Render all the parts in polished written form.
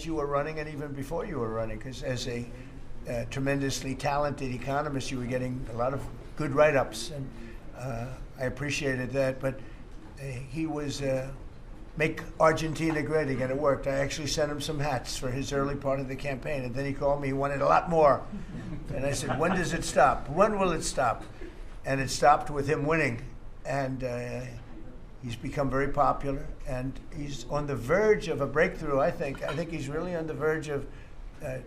You were running, and even before you were running, because as a tremendously talented economist, you were getting a lot of good write-ups, and I appreciated that. But he was make Argentina great again. It worked. I actually sent him some hats for his early part of the campaign, and then he called me. He wanted a lot more, and I said, "When does it stop? When will it stop?" And it stopped with him winning, and he's become very popular, and he's on the verge of a breakthrough. I think he's really on the verge of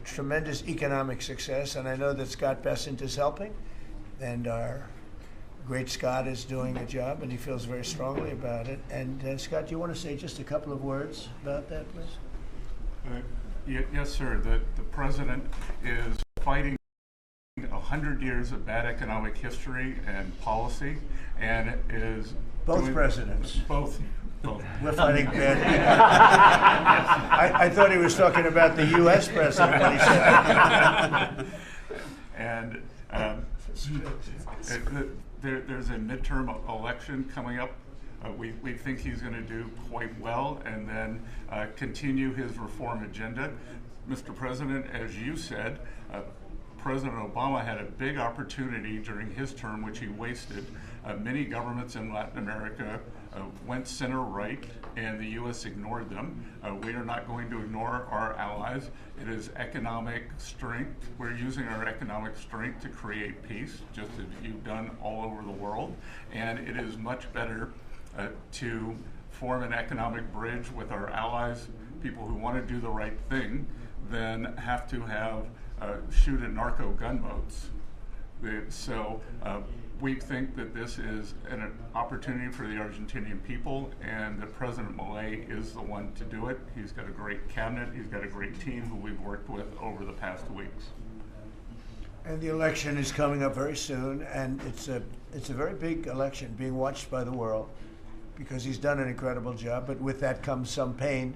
tremendous economic success, and I know that Scott Bessent is helping, and our great Scott is doing a job, and he feels very strongly about it. And Scott, do you want to say just a couple of words about that, please? Yes, sir. The president is fighting 100 years of bad economic history and policy, and is both presidents. Both. We're fighting bad. I thought he was talking about the U.S. president when he said. And there's a midterm election coming up. We think he's going to do quite well, and then continue his reform agenda. Mr. President, as you said, President Obama had a big opportunity during his term, which he wasted. Many governments in Latin America went center-right, and the U.S. ignored them. We are not going to ignore our allies. It is economic strength. We're using our economic strength to create peace, just as you've done all over the world. And it is much better to form an economic bridge with our allies, people who want to do the right thing, than have to have shoot at narco gunboats. So we think that this is an opportunity for the Argentinian people, and that President Milei is the one to do it. He's got a great cabinet. He's got a great team who we've worked with over the past weeks. And the election is coming up very soon, and it's a very big election being watched by the world, because he's done an incredible job. But with that comes some pain.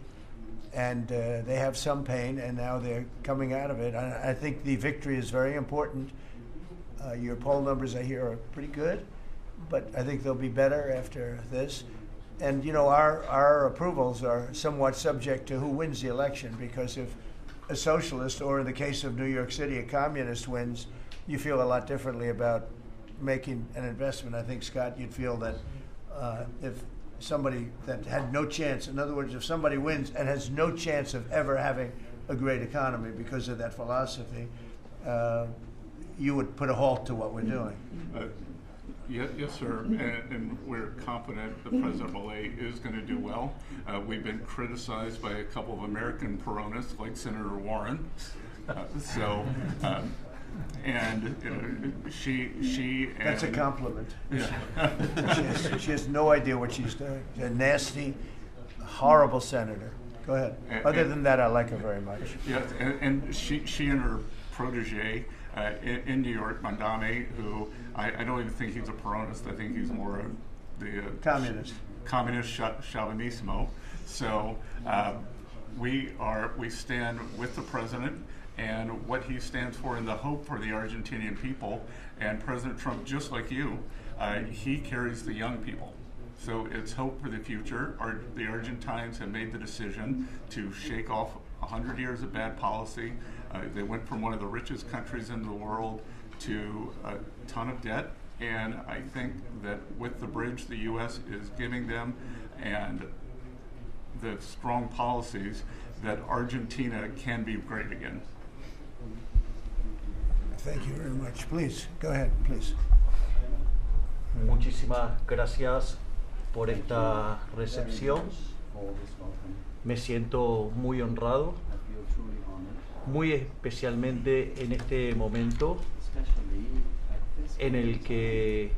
And they have some pain, and now they're coming out of it. I think the victory is very important. Your poll numbers, I hear, are pretty good, but I think they'll be better after this. And, you know, our approvals are somewhat subject to who wins the election, because if a socialist, or in the case of New York City, a communist wins, you feel a lot differently about making an investment. I think, Scott, you'd feel that if somebody that had no chance, in other words, if somebody wins and has no chance of ever having a great economy because of that philosophy, you would put a halt to what we're doing. Yes, sir, and we're confident that President Milei is going to do well. We've been criticized by a couple of American Peronists, like Senator Warren. And she That's a compliment. Yeah. She has no idea what she's doing. She's a nasty, horrible senator. Go ahead. Other than that, I like her very much. Yes, and she and her protege in New York, Mandame, who I don't even think he's a Peronist. I think he's more of the communist chauvinismo. So we stand with the president and what he stands for, and the hope for the Argentinian people. And President Trump, just like you, he carries the young people. So it's hope for the future. The Argentines have made the decision to shake off 100 years of bad policy. They went from one of the richest countries in the world to a ton of debt. And I think that with the bridge the U.S. is giving them and the strong policies, that Argentina can be great again. Thank you very much. Please, go ahead, please. Muchísimas gracias por esta recepción. Me siento muy honrado, muy especialmente en este momento en el que,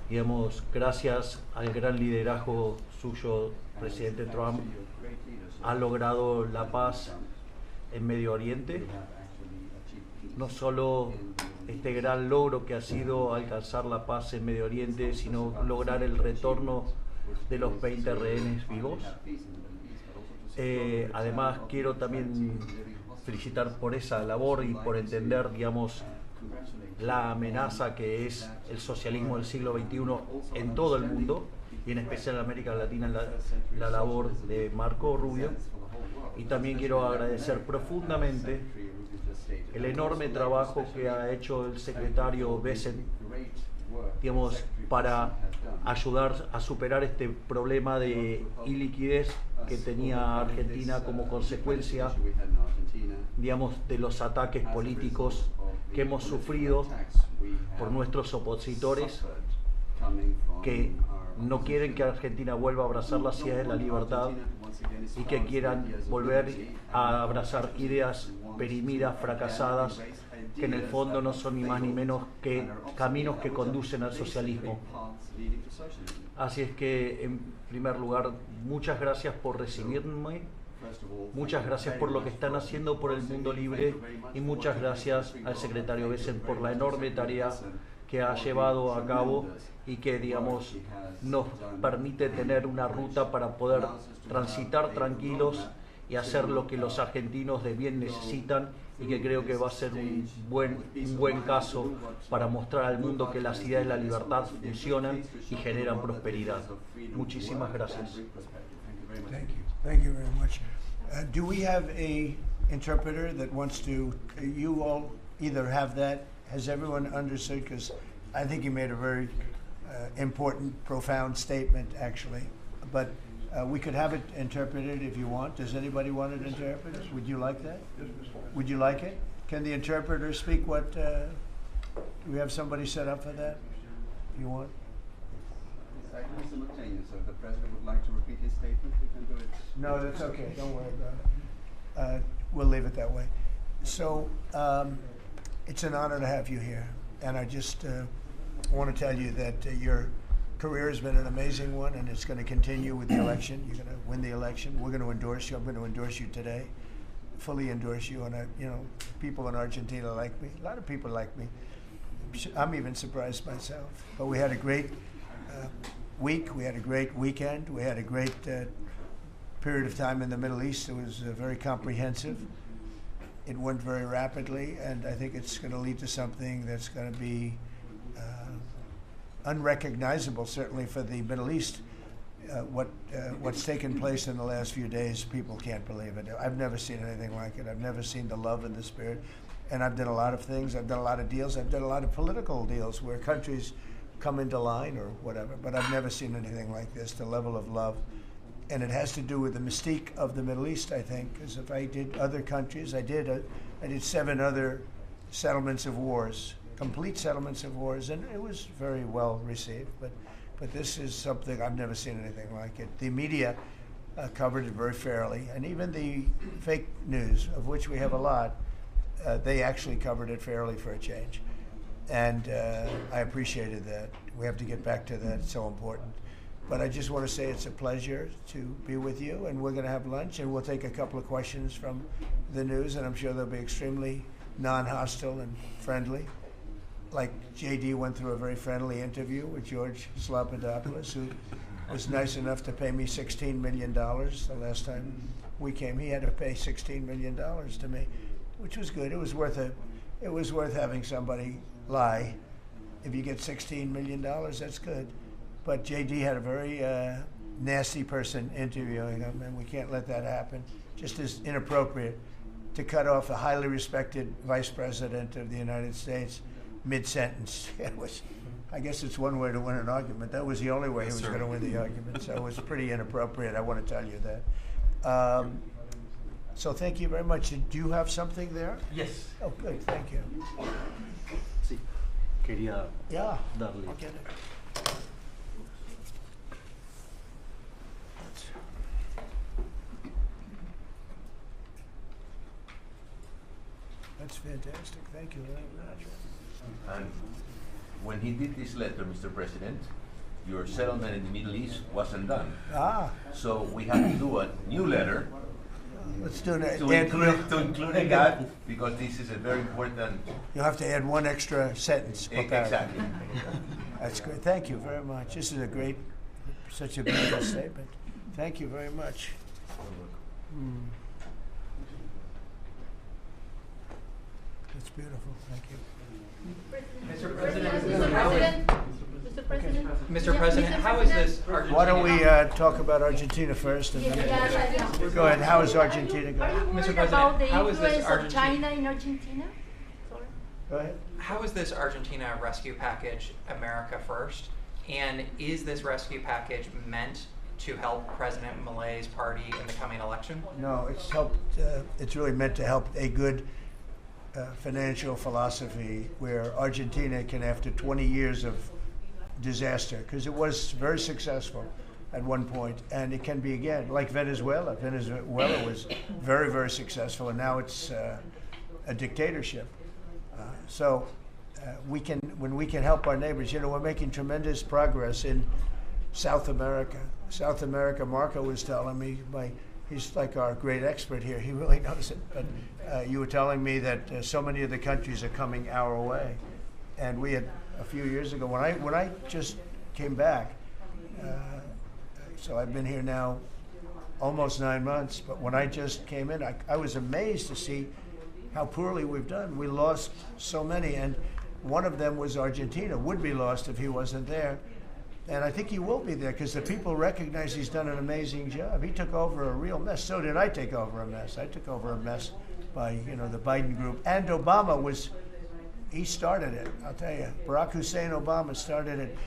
digamos, gracias al gran liderazgo suyo, presidente Trump, ha logrado la paz en Medio Oriente. No solo este gran logro que ha sido alcanzar la paz en Medio Oriente, sino lograr el retorno de los 20 rehenes vivos. Además, quiero también felicitar por esa labor y por entender, digamos, la amenaza que es el socialismo del siglo XXI en todo el mundo, y en especial en América Latina, la labor de Marco Rubio. Y también quiero agradecer profundamente el enorme trabajo que ha hecho el secretario Bessent, digamos, para ayudar a superar este problema de iliquidez que tenía Argentina como consecuencia, digamos, de los ataques políticos que hemos sufrido por nuestros opositores que no quieren que Argentina vuelva a abrazar las ideas de la libertad y que quieran volver a abrazar ideas perimidas, fracasadas, que en el fondo no son ni más ni menos que caminos que conducen al socialismo. Así es que, en primer lugar, muchas gracias por recibirme, muchas gracias por lo que están haciendo por el mundo libre y muchas gracias al secretario Bessent por la enorme tarea que ha llevado a cabo y que, digamos, nos permite tener una ruta para poder transitar tranquilos y hacer lo que los argentinos de bien necesitan, y que creo que va a ser un buen caso para mostrar al mundo que las ideas de la libertad funcionan y generan prosperidad. Muchísimas gracias. Thank you very much. Do we have a interpreter that wants to, you all either have that, has everyone understood? Because I think you made a very important, profound statement, actually. But we could have it interpreted if you want. Does anybody want it interpreted? Would you like that? Would you like it? Can the interpreter speak what, do we have somebody set up for that? If you want? It's actually simultaneous, so if the President would like to repeat his statement, we can do it. No, that's okay. Don't worry about it. We'll leave it that way. So it's an honor to have you here. And I just want to tell you that your career has been an amazing one, and it's going to continue with the election. You're going to win the election. We're going to endorse you. I'm going to endorse you today, fully endorse you. And, you know, people in Argentina like me. A lot of people like me. I'm even surprised myself. But we had a great week. We had a great weekend. We had a great period of time in the Middle East. It was very comprehensive. It went very rapidly, and I think it's going to lead to something that's going to be unrecognizable, certainly for the Middle East. What's taken place in the last few days, people can't believe it. I've never seen anything like it. I've never seen the love and the spirit. And I've done a lot of things. I've done a lot of deals. I've done a lot of political deals where countries come into line or whatever, but I've never seen anything like this, the level of love. And it has to do with the mystique of the Middle East, I think, because if I did other countries, I did 7 other settlements of wars, complete settlements of wars, and it was very well received. But this is something, I've never seen anything like it. The media covered it very fairly, and even the fake news, of which we have a lot, they actually covered it fairly for a change. And I appreciated that. We have to get back to that, it's so important. But I just want to say it's a pleasure to be with you, and we're going to have lunch, and we'll take a couple of questions from the news, and I'm sure they'll be extremely non-hostile and friendly. Like JD went through a very friendly interview with George Slobodanopoulos, who was nice enough to pay me $16 million the last time we came. He had to pay $16 million to me, which was good. It was worth having somebody lie. If you get $16 million, that's good. But JD had a very nasty person interviewing him, and we can't let that happen. Just as inappropriate to cut off a highly respected vice president of the United States mid-sentence. I guess it's one way to win an argument. That was the only way he was going to win the argument. So it was pretty inappropriate. I want to tell you that. So thank you very much. Do you have something there? Yes. Oh, good. Thank you. Sí. Quería darle. I'll get it. That's fantastic. Thank you very much. And when he did this letter, Mr. President, your settlement in the Middle East wasn't done. So we have to do a new letter Let's do it. to include a gap, because this is a very important. You'll have to add one extra sentence. Exactly. That's great. Thank you very much. This is such a beautiful statement. Thank you very much. That's beautiful. Thank you. Mr. President. Mr. President, how is this Argentina? Why don't we talk about Argentina first? And then go ahead. How is Argentina going? Mr. President, how is this Argentina? China in Argentina? Sorry. Go ahead. How is this Argentina rescue package America first? And is this rescue package meant to help President Milei's party in the coming election? No, it's helped. It's really meant to help a good financial philosophy where Argentina can, after 20 years of disaster, because it was very successful at one point, and it can be again, like Venezuela. Venezuela was very, very successful, and now it's a dictatorship. So when we can help our neighbors, we're making tremendous progress in South America. South America, Marco was telling me, he's like our great expert here, he really knows it, but you were telling me that so many of the countries are coming our way. And we had, a few years ago, when I just came back, so I've been here now almost 9 months, but when I just came in, I was amazed to see how poorly we've done. We lost so many, and one of them was Argentina, would be lost if he wasn't there. And I think he will be there because the people recognize he's done an amazing job. He took over a real mess. So did I take over a mess. I took over a mess by, the Biden group. And Obama he started it, I'll tell you. Barack Hussein Obama started it.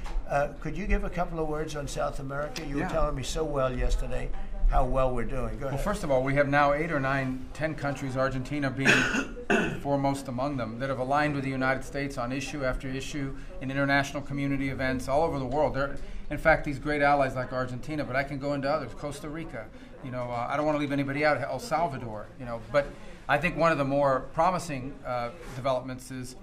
Could you give a couple of words on South America? You were telling me so well yesterday how well we're doing. Go ahead. Well, first of all, we have now 8 or 9, 10 countries, Argentina being foremost among them, that have aligned with the United States on issue after issue in international community events all over the world. They're, in fact, these great allies like Argentina, but I can go into others, Costa Rica, I don't want to leave anybody out, El Salvador, but I think one of the more promising developments is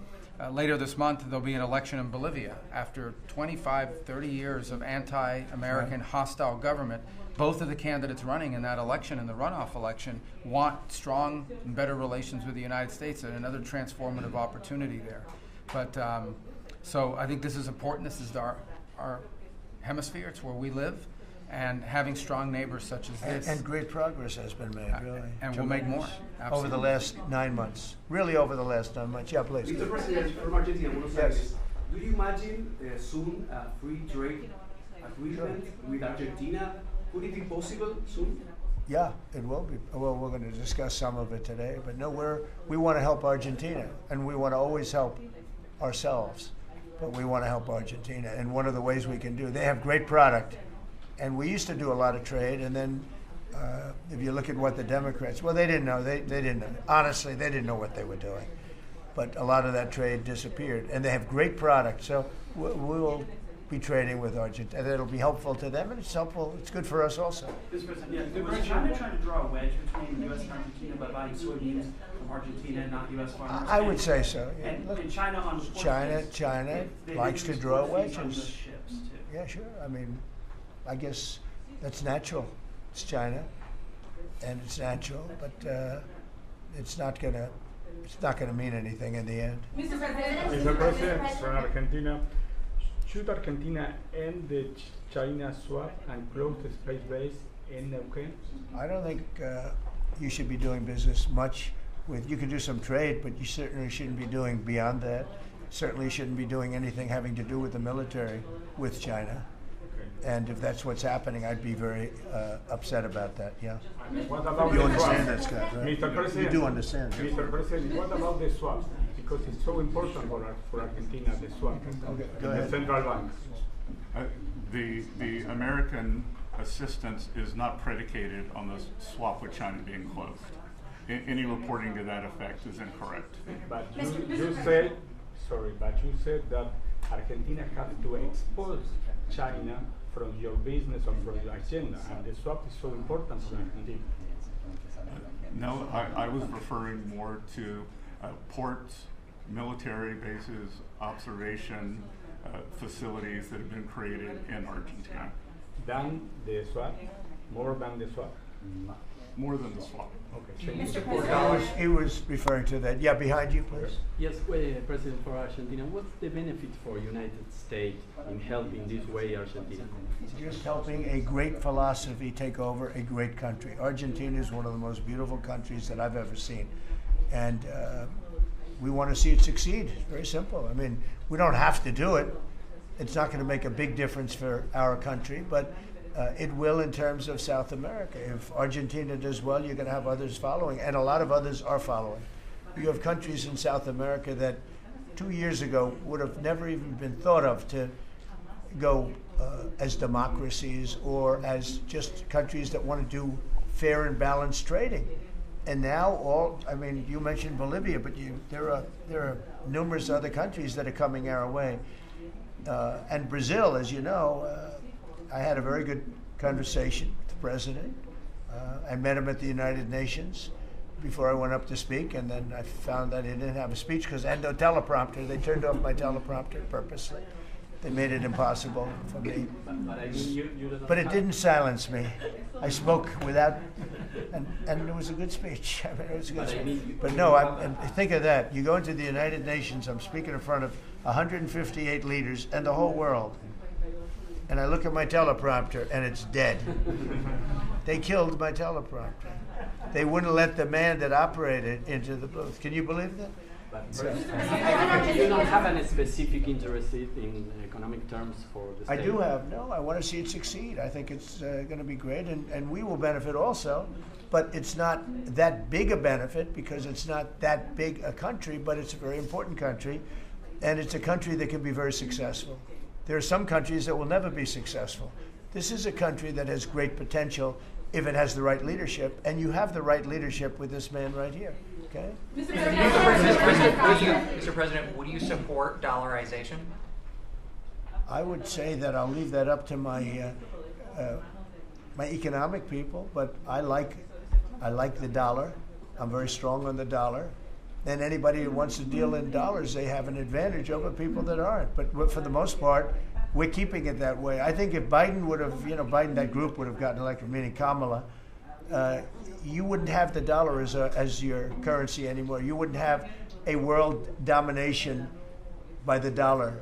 later this month, there'll be an election in Bolivia. After 25, 30 years of anti-American hostile government, both of the candidates running in that election, in the runoff election, want strong and better relations with the United States and another transformative opportunity there. But so I think this is important. This is our hemisphere. It's where we live. And having strong neighbors such as this. And great progress has been made, really. And we'll make more. Absolutely. Over the last 9 months. Really over the last 9 months. Yeah, please. Mr. President, from Argentina, Buenos Aires, do you imagine soon a free trade agreement with Argentina? Could it be possible soon? Yeah, it will be. Well, we're going to discuss some of it today. But no, we want to help Argentina. And we want to always help ourselves. But we want to help Argentina. And one of the ways we can do, they have great product. And we used to do a lot of trade, and then if you look at what the Democrats, well, they didn't know. They didn't know. Honestly, they didn't know what they were doing. But a lot of that trade disappeared, and they have great product. So we will be trading with Argentina, and it'll be helpful to them, and it's helpful. It's good for us also. Mr. President, was China trying to draw a wedge between U.S. and Argentina by buying soybeans from Argentina and not U.S. farmers? I would say so. Yeah. And China on China likes to draw wedges. Ships too. Yeah, sure. I mean, I guess that's natural. It's China, and it's natural, but it's not gonna mean anything in the end. Mr. President, from Argentina, should Argentina end the China swap and close the space base in Neuquén? I don't think you should be doing business much with. You can do some trade, but you certainly shouldn't be doing beyond that. Certainly shouldn't be doing anything having to do with the military with China. And if that's what's happening, I'd be very upset about that, yeah. What about You the understand swap? that, Scott, right? Mr. President, You do understand that. Mr. President, what about the swap? Because it's so important for Argentina, the swap. Okay, go The ahead. central bank. The American assistance is not predicated on the swap with China being closed. Any reporting to that effect is incorrect. But you said that Argentina has to expose China from your business or from your agenda, and the swap is so important for Argentina. No, I was referring more to ports, military bases, observation facilities that have been created in Argentina. Than the swap? More than the swap? More than the swap. Okay. He was referring to that. Yeah, behind you, please. Yes, President, for Argentina, what's the benefit for United States in helping this way Argentina? Just helping a great philosophy take over a great country. Argentina is one of the most beautiful countries that I've ever seen. And we want to see it succeed. It's very simple. I mean, we don't have to do it. It's not going to make a big difference for our country, but it will in terms of South America. If Argentina does well, you're going to have others following, and a lot of others are following. You have countries in South America that 2 years ago would have never even been thought of to go as democracies or as just countries that want to do fair and balanced trading. And now you mentioned Bolivia, but there are numerous other countries that are coming our way. And Brazil, as you know, I had a very good conversation with the president. I met him at the United Nations before I went up to speak, and then I found that he didn't have a speech because I had no teleprompter. They turned off my teleprompter purposely. They made it impossible for me. But it didn't silence me. I spoke without, and it was a good speech. I mean, it was a good speech. But no, think of that. You go into the United Nations, I'm speaking in front of 158 leaders and the whole world. And I look at my teleprompter and it's dead. They killed my teleprompter. They wouldn't let the man that operated into the booth. Can you believe that? You don't have any specific interest in economic terms for the state? I do have. No, I want to see it succeed. I think it's going to be great, and we will benefit also. But it's not that big a benefit because it's not that big a country, but it's a very important country, and it's a country that can be very successful. There are some countries that will never be successful. This is a country that has great potential if it has the right leadership, and you have the right leadership with this man right here. Okay? Mr. President, would you support dollarization? I would say that I'll leave that up to my my economic people, but I like the dollar. I'm very strong on the dollar. And anybody who wants to deal in dollars, they have an advantage over people that aren't. But for the most part, we're keeping it that way. I think if Biden would have, Biden, that group would have gotten elected, meaning Kamala, you wouldn't have the dollar as your currency anymore. You wouldn't have a world domination by the dollar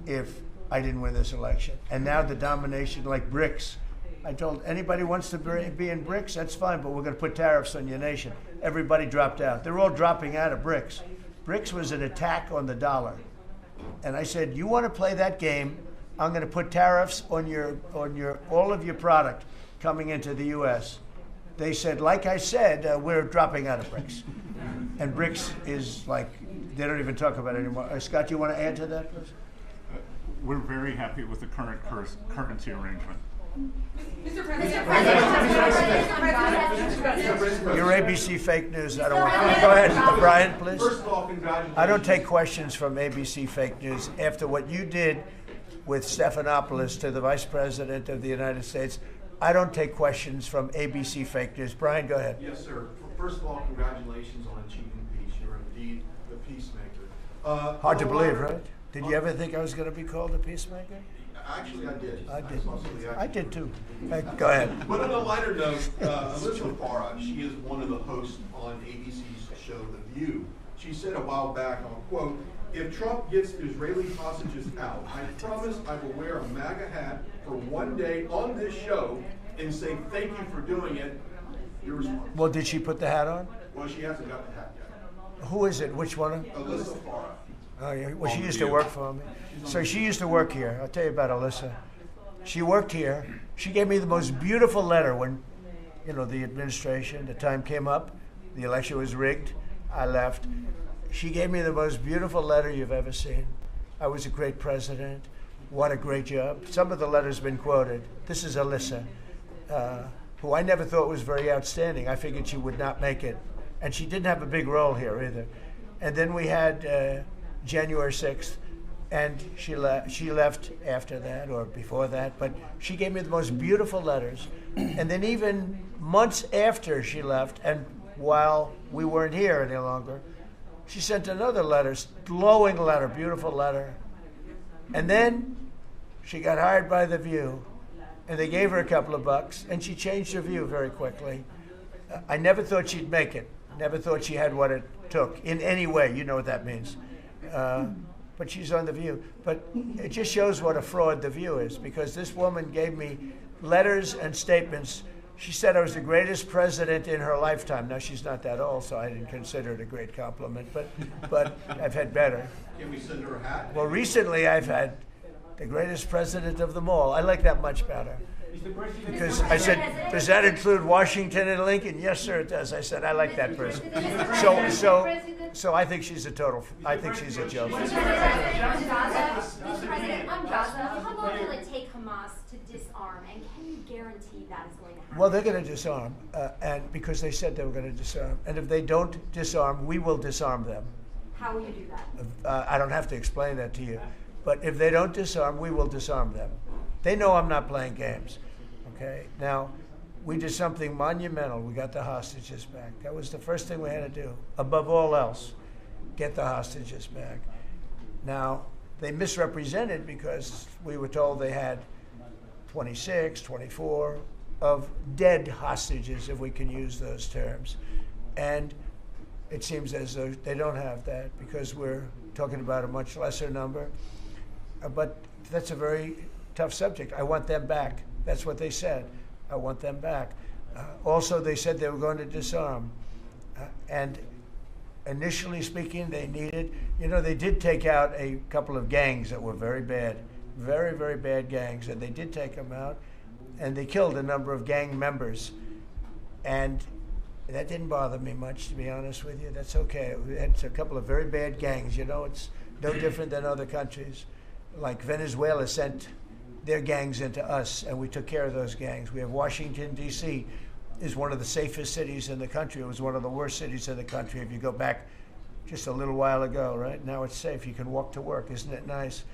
if I didn't win this election. And now the domination, like BRICS. I told anybody wants to be in BRICS, that's fine, but we're going to put tariffs on your nation. Everybody dropped out. They're all dropping out of BRICS. BRICS was an attack on the dollar. And I said, you want to play that game, I'm going to put tariffs on all of your product coming into the U.S. They said, like I said, we're dropping out of BRICS. And BRICS is like, they don't even talk about it anymore. Scott, you want to add to that, please? We're very happy with the current currency arrangement. Mr. President. Your ABC fake news. I don't want. Go ahead, Brian, please. First of all, congratulations. I don't take questions from ABC fake news. After what you did with Stephanopoulos to the Vice President of the United States, I don't take questions from ABC fake news. Brian, go ahead. Yes, sir. First of all, congratulations on achieving peace. You're indeed the peacemaker. Hard to believe, right? Did you ever think I was going to be called a peacemaker? Actually, I did. I did too. Go ahead. But on a lighter note, Elizabeth Farah, she is one of the hosts on ABC's show The View. She said a while back, I'll quote, "If Trump gets Israeli hostages out, I promise I will wear a MAGA hat for one day on this show and say thank you for doing it." Your response. Well, did she put the hat on? Well, she hasn't got the hat yet. Who is it? Which one? Elizabeth Farah. Oh, yeah. Well, she used to work for me. So she used to work here. I'll tell you about Alyssa. She worked here. She gave me the most beautiful letter when, the administration, the time came up, the election was rigged, I left. She gave me the most beautiful letter you've ever seen. I was a great president. What a great job. Some of the letters have been quoted. This is Alyssa, who I never thought was very outstanding. I figured she would not make it. And she didn't have a big role here either. And then we had January 6th, and she left after that or before that, but she gave me the most beautiful letters. And then even months after she left, and while we weren't here any longer, she sent another letter, glowing letter, beautiful letter. And then she got hired by The View, and they gave her a couple of bucks, and she changed her view very quickly. I never thought she'd make it. Never thought she had what it took in any way. You know what that means. But she's on The View. But it just shows what a fraud The View is, because this woman gave me letters and statements. She said I was the greatest president in her lifetime. Now, she's not that old, so I didn't consider it a great compliment, but I've had better. Can we send her a hat? Well, recently I've had the greatest president of them all. I like that much better. Because I said, does that include Washington and Lincoln? Yes, sir, it does. I said, I like that person. So I think she's a total, I think she's a joke. Mr. President, on Gaza, how long will it take Hamas to disarm, and can you guarantee that is going to happen? Well, they're going to disarm, and because they said they were going to disarm. And if they don't disarm, we will disarm them. How will you do that? I don't have to explain that to you. But if they don't disarm, we will disarm them. They know I'm not playing games. Okay? Now, we did something monumental. We got the hostages back. That was the first thing we had to do. Above all else, get the hostages back. Now, they misrepresented because we were told they had 26, 24 of dead hostages, if we can use those terms. And it seems as though they don't have that because we're talking about a much lesser number. But that's a very tough subject. I want them back. That's what they said. I want them back. Also, they said they were going to disarm. And initially speaking, they needed, they did take out a couple of gangs that were very bad, very, very bad gangs, and they did take them out, and they killed a number of gang members. And that didn't bother me much, to be honest with you. That's okay. We had a couple of very bad gangs. It's no different than other countries. Like Venezuela sent their gangs into us, and we took care of those gangs. We have Washington, D.C. is one of the safest cities in the country. It was one of the worst cities in the country if you go back just a little while ago, right? Now it's safe. You can walk to work. Isn't it nice?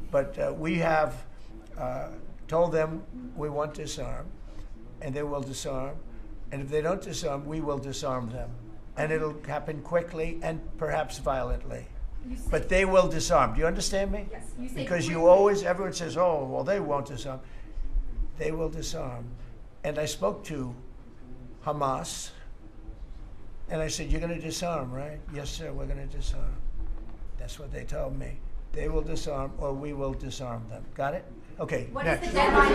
But we have told them we want to disarm, and they will disarm. And if they don't disarm, we will disarm them. And it'll happen quickly and perhaps violently. But they will disarm. Do you understand me? Yes. You say because everyone says, oh, well, they won't disarm. They will disarm. And I spoke to Hamas, and I said, you're going to disarm, right? Yes, sir, we're going to disarm. That's what they told me. They will disarm, or we will disarm them. Got it? Okay, what next. Is the deadline?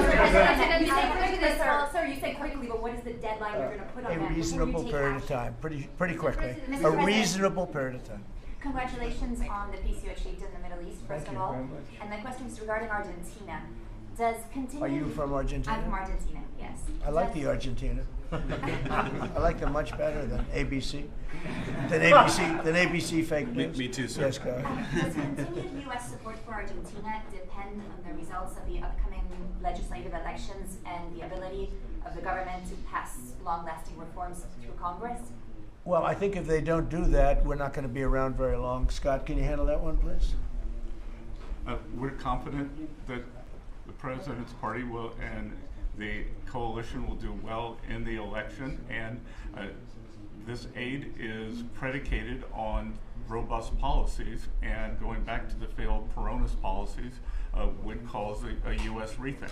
Sir, you say quickly, but what is the deadline you're going to put on that? A reasonable period of time, pretty quickly. A reasonable period of time. Congratulations on the peace you achieved in the Middle East, first of all. And my question is regarding Argentina. Are you from Argentina? I'm from Argentina, yes. I like the Argentina. I like them much better than ABC. Than ABC fake news. Me too, sir. Yes, go ahead. Does continued U.S. support for Argentina depend on the results of the upcoming legislative elections and the ability of the government to pass long-lasting reforms through Congress? Well, I think if they don't do that, we're not going to be around very long. Scott, can you handle that one, please? We're confident that the president's party will and the coalition will do well in the election, and this aid is predicated on robust policies, and going back to the failed Peronist policies would cause a U.S. rethink.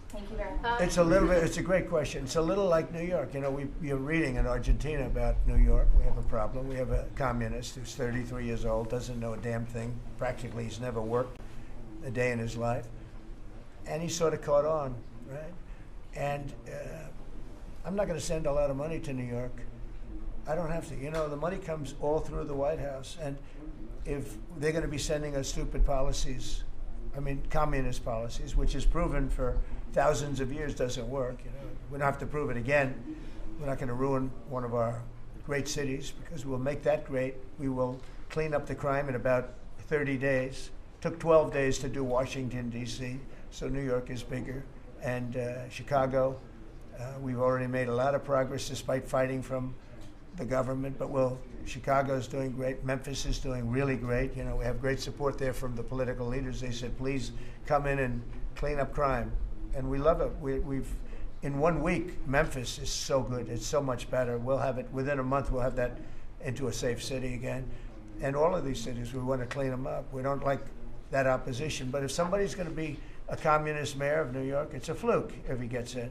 Thank you very much. It's a great question. It's a little like New York. You're reading in Argentina about New York. We have a problem. We have a communist who's 33 years old, doesn't know a damn thing. Practically, he's never worked a day in his life. And he sort of caught on, right? And I'm not going to send a lot of money to New York. I don't have to. The money comes all through the White House. And if they're going to be sending us stupid policies, communist policies, which is proven for thousands of years doesn't work. We don't have to prove it again. We're not going to ruin one of our great cities because we'll make that great. We will clean up the crime in about 30 days. Took 12 days to do Washington, D.C., so New York is bigger. And Chicago, we've already made a lot of progress despite fighting from the government, but Chicago's doing great. Memphis is doing really great. We have great support there from the political leaders. They said, please come in and clean up crime. And we love it. We've in 1 week, Memphis is so good. It's so much better. We'll have it within a month. We'll have that into a safe city again. And all of these cities, we want to clean them up. We don't like that opposition. But if somebody's going to be a communist mayor of New York, it's a fluke if he gets in.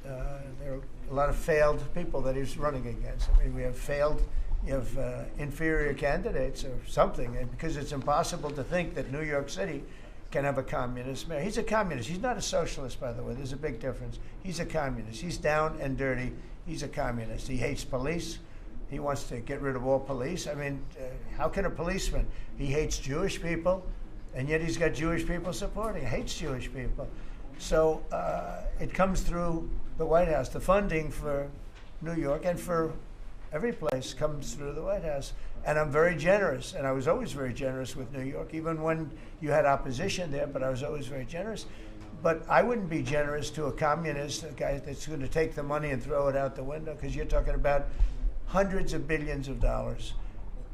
There are a lot of failed people that he's running against. We have inferior candidates or something, and because it's impossible to think that New York City can have a communist mayor. He's a communist. He's not a socialist, by the way. There's a big difference. He's a communist. He's down and dirty. He's a communist. He hates police. He wants to get rid of all police. How can a policeman? He hates Jewish people. And yet he's got Jewish people supporting, hates Jewish people. So it comes through the White House. The funding for New York and for every place comes through the White House. And I'm very generous, and I was always very generous with New York, even when you had opposition there, but I was always very generous. But I wouldn't be generous to a communist, a guy that's going to take the money and throw it out the window, because you're talking about hundreds of billions of dollars.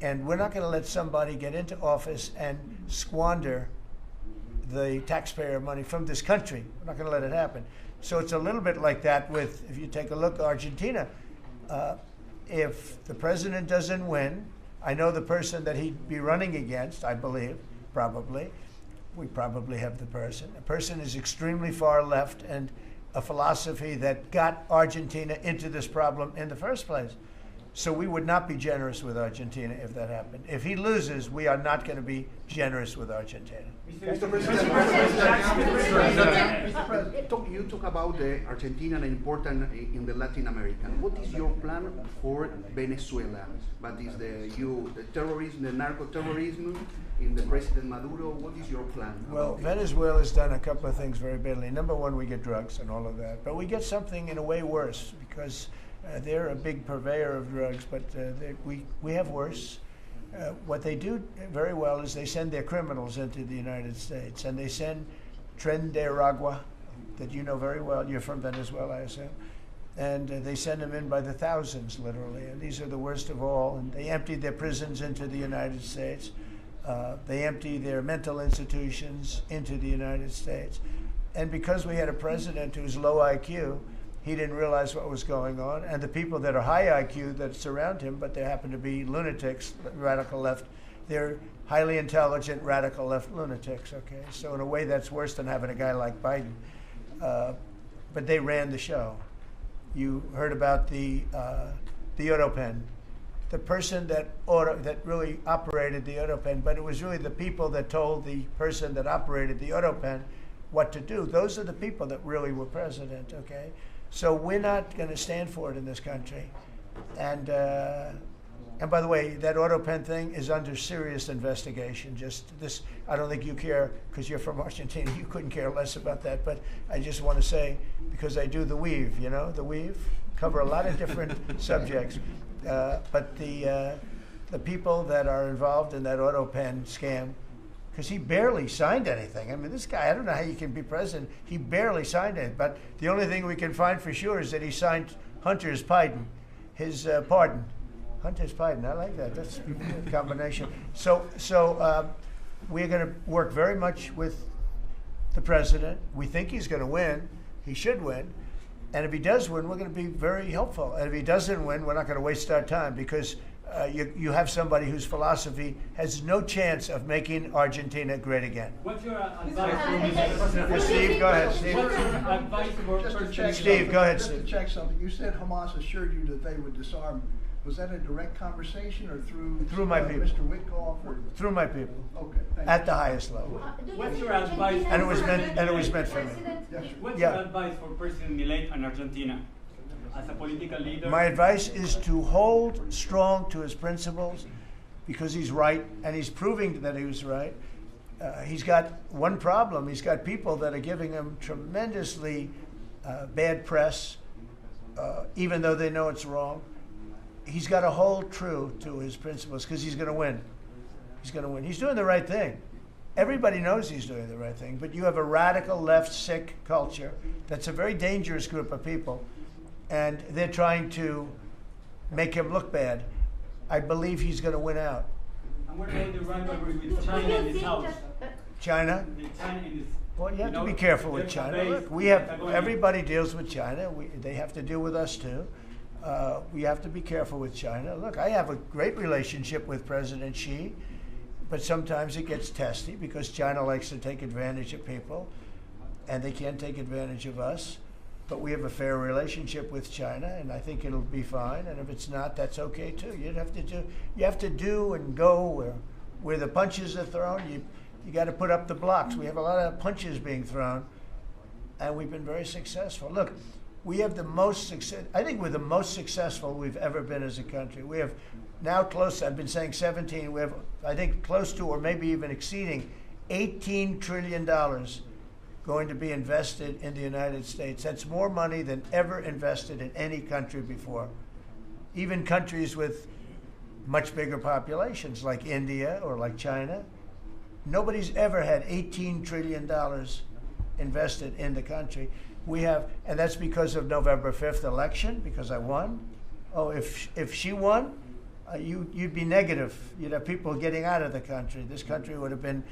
And we're not going to let somebody get into office and squander the taxpayer money from this country. We're not going to let it happen. So it's a little bit like that with, if you take a look at Argentina, if the president doesn't win, I know the person that he'd be running against, I believe, probably. We probably have the person. The person is extremely far left and a philosophy that got Argentina into this problem in the first place. So we would not be generous with Argentina if that happened. If he loses, we are not going to be generous with Argentina. Mr. President, you talk about the Argentina and important in the Latin American. What is your plan for Venezuela? What is the terrorism, the narco-terrorism in the President Maduro? What is your plan? Well, Venezuela's done a couple of things very badly. Number one, we get drugs and all of that. But we get something in a way worse, because they're a big purveyor of drugs, but we have worse. What they do very well is they send their criminals into the United States, and they send Tren de Aragua, that you know very well. You're from Venezuela, I assume. And they send them in by the thousands, literally. And these are the worst of all. And they empty their prisons into the United States. They empty their mental institutions into the United States. And because we had a president who's low IQ, he didn't realize what was going on. And the people that are high IQ that surround him, but they happen to be lunatics, radical left, they're highly intelligent, radical left lunatics, okay? So in a way, that's worse than having a guy like Biden. But they ran the show. You heard about the Autopen. The person that really operated the Autopen, but it was really the people that told the person that operated the Autopen what to do. Those are the people that really were president, okay? So we're not going to stand for it in this country. And by the way, that Autopen thing is under serious investigation. Just this, I don't think you care, because you're from Argentina, you couldn't care less about that. But I just want to say, because I do the weave, you know, the weave, cover a lot of different subjects. But the people that are involved in that Autopen scam, because he barely signed anything. I mean, this guy, I don't know how you can be president. He barely signed it. But the only thing we can find for sure is that he signed Hunter's pardon, his pardon. Hunter's pardon, I like that. That's a combination. So we're going to work very much with the president. We think he's going to win. He should win. And if he does win, we're going to be very helpful. And if he doesn't win, we're not going to waste our time, because you have somebody whose philosophy has no chance of making Argentina great again. What's your advice? Steve, go ahead, Steve. Steve, go ahead, Steve. Just to check something, you said Hamas assured you that they would disarm. Was that a direct conversation or through my people. Mr. Witkoff? Or? Through my people. Okay, thank at you. the highest level. What's your advice? And it was meant for me. Yes, sir. What's your advice for President Milei and Argentina as a political leader? My advice is to hold strong to his principles, because he's right, and he's proving that he was right. He's got one problem. He's got people that are giving him tremendously bad press, even though they know it's wrong. He's got to hold true to his principles, because he's going to win. He's going to win. He's doing the right thing. Everybody knows he's doing the right thing, but you have a radical left sick culture that's a very dangerous group of people, and they're trying to make him look bad. I believe he's going to win out. And what about the rivalry with China in this house? China? Well, you have to be careful with China. Look, we have, everybody deals with China. They have to deal with us too. We have to be careful with China. Look, I have a great relationship with President Xi, but sometimes it gets testy, because China likes to take advantage of people, and they can't take advantage of us. But we have a fair relationship with China, and I think it'll be fine. And if it's not, that's okay too. You have to do and go where the punches are thrown. You got to put up the blocks. We have a lot of punches being thrown, and we've been very successful. Look, we have the most success. I think we're the most successful we've ever been as a country. We have now close. I've been saying 17. We have, I think, close to, or maybe even exceeding, $18 trillion going to be invested in the United States. That's more money than ever invested in any country before. Even countries with much bigger populations like India or like China, nobody's ever had $18 trillion invested in the country. We have, and that's because of November 5th election, because I won. Oh, if she won, you'd be negative. You'd have people getting out of the country. This country would have been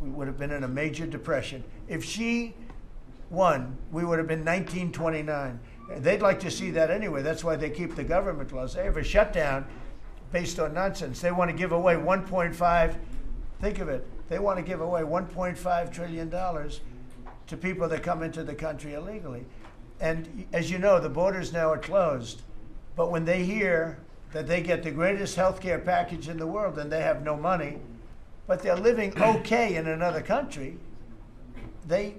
in a major depression. If she won, we would have been 1929. They'd like to see that anyway. That's why they keep the government closed. They have a shutdown based on nonsense. They want to give away 1.5, think of it, they want to give away $1.5 trillion to people that come into the country illegally. And as you know, the borders now are closed. But when they hear that they get the greatest health care package in the world and they have no money, but they're living okay in another country, they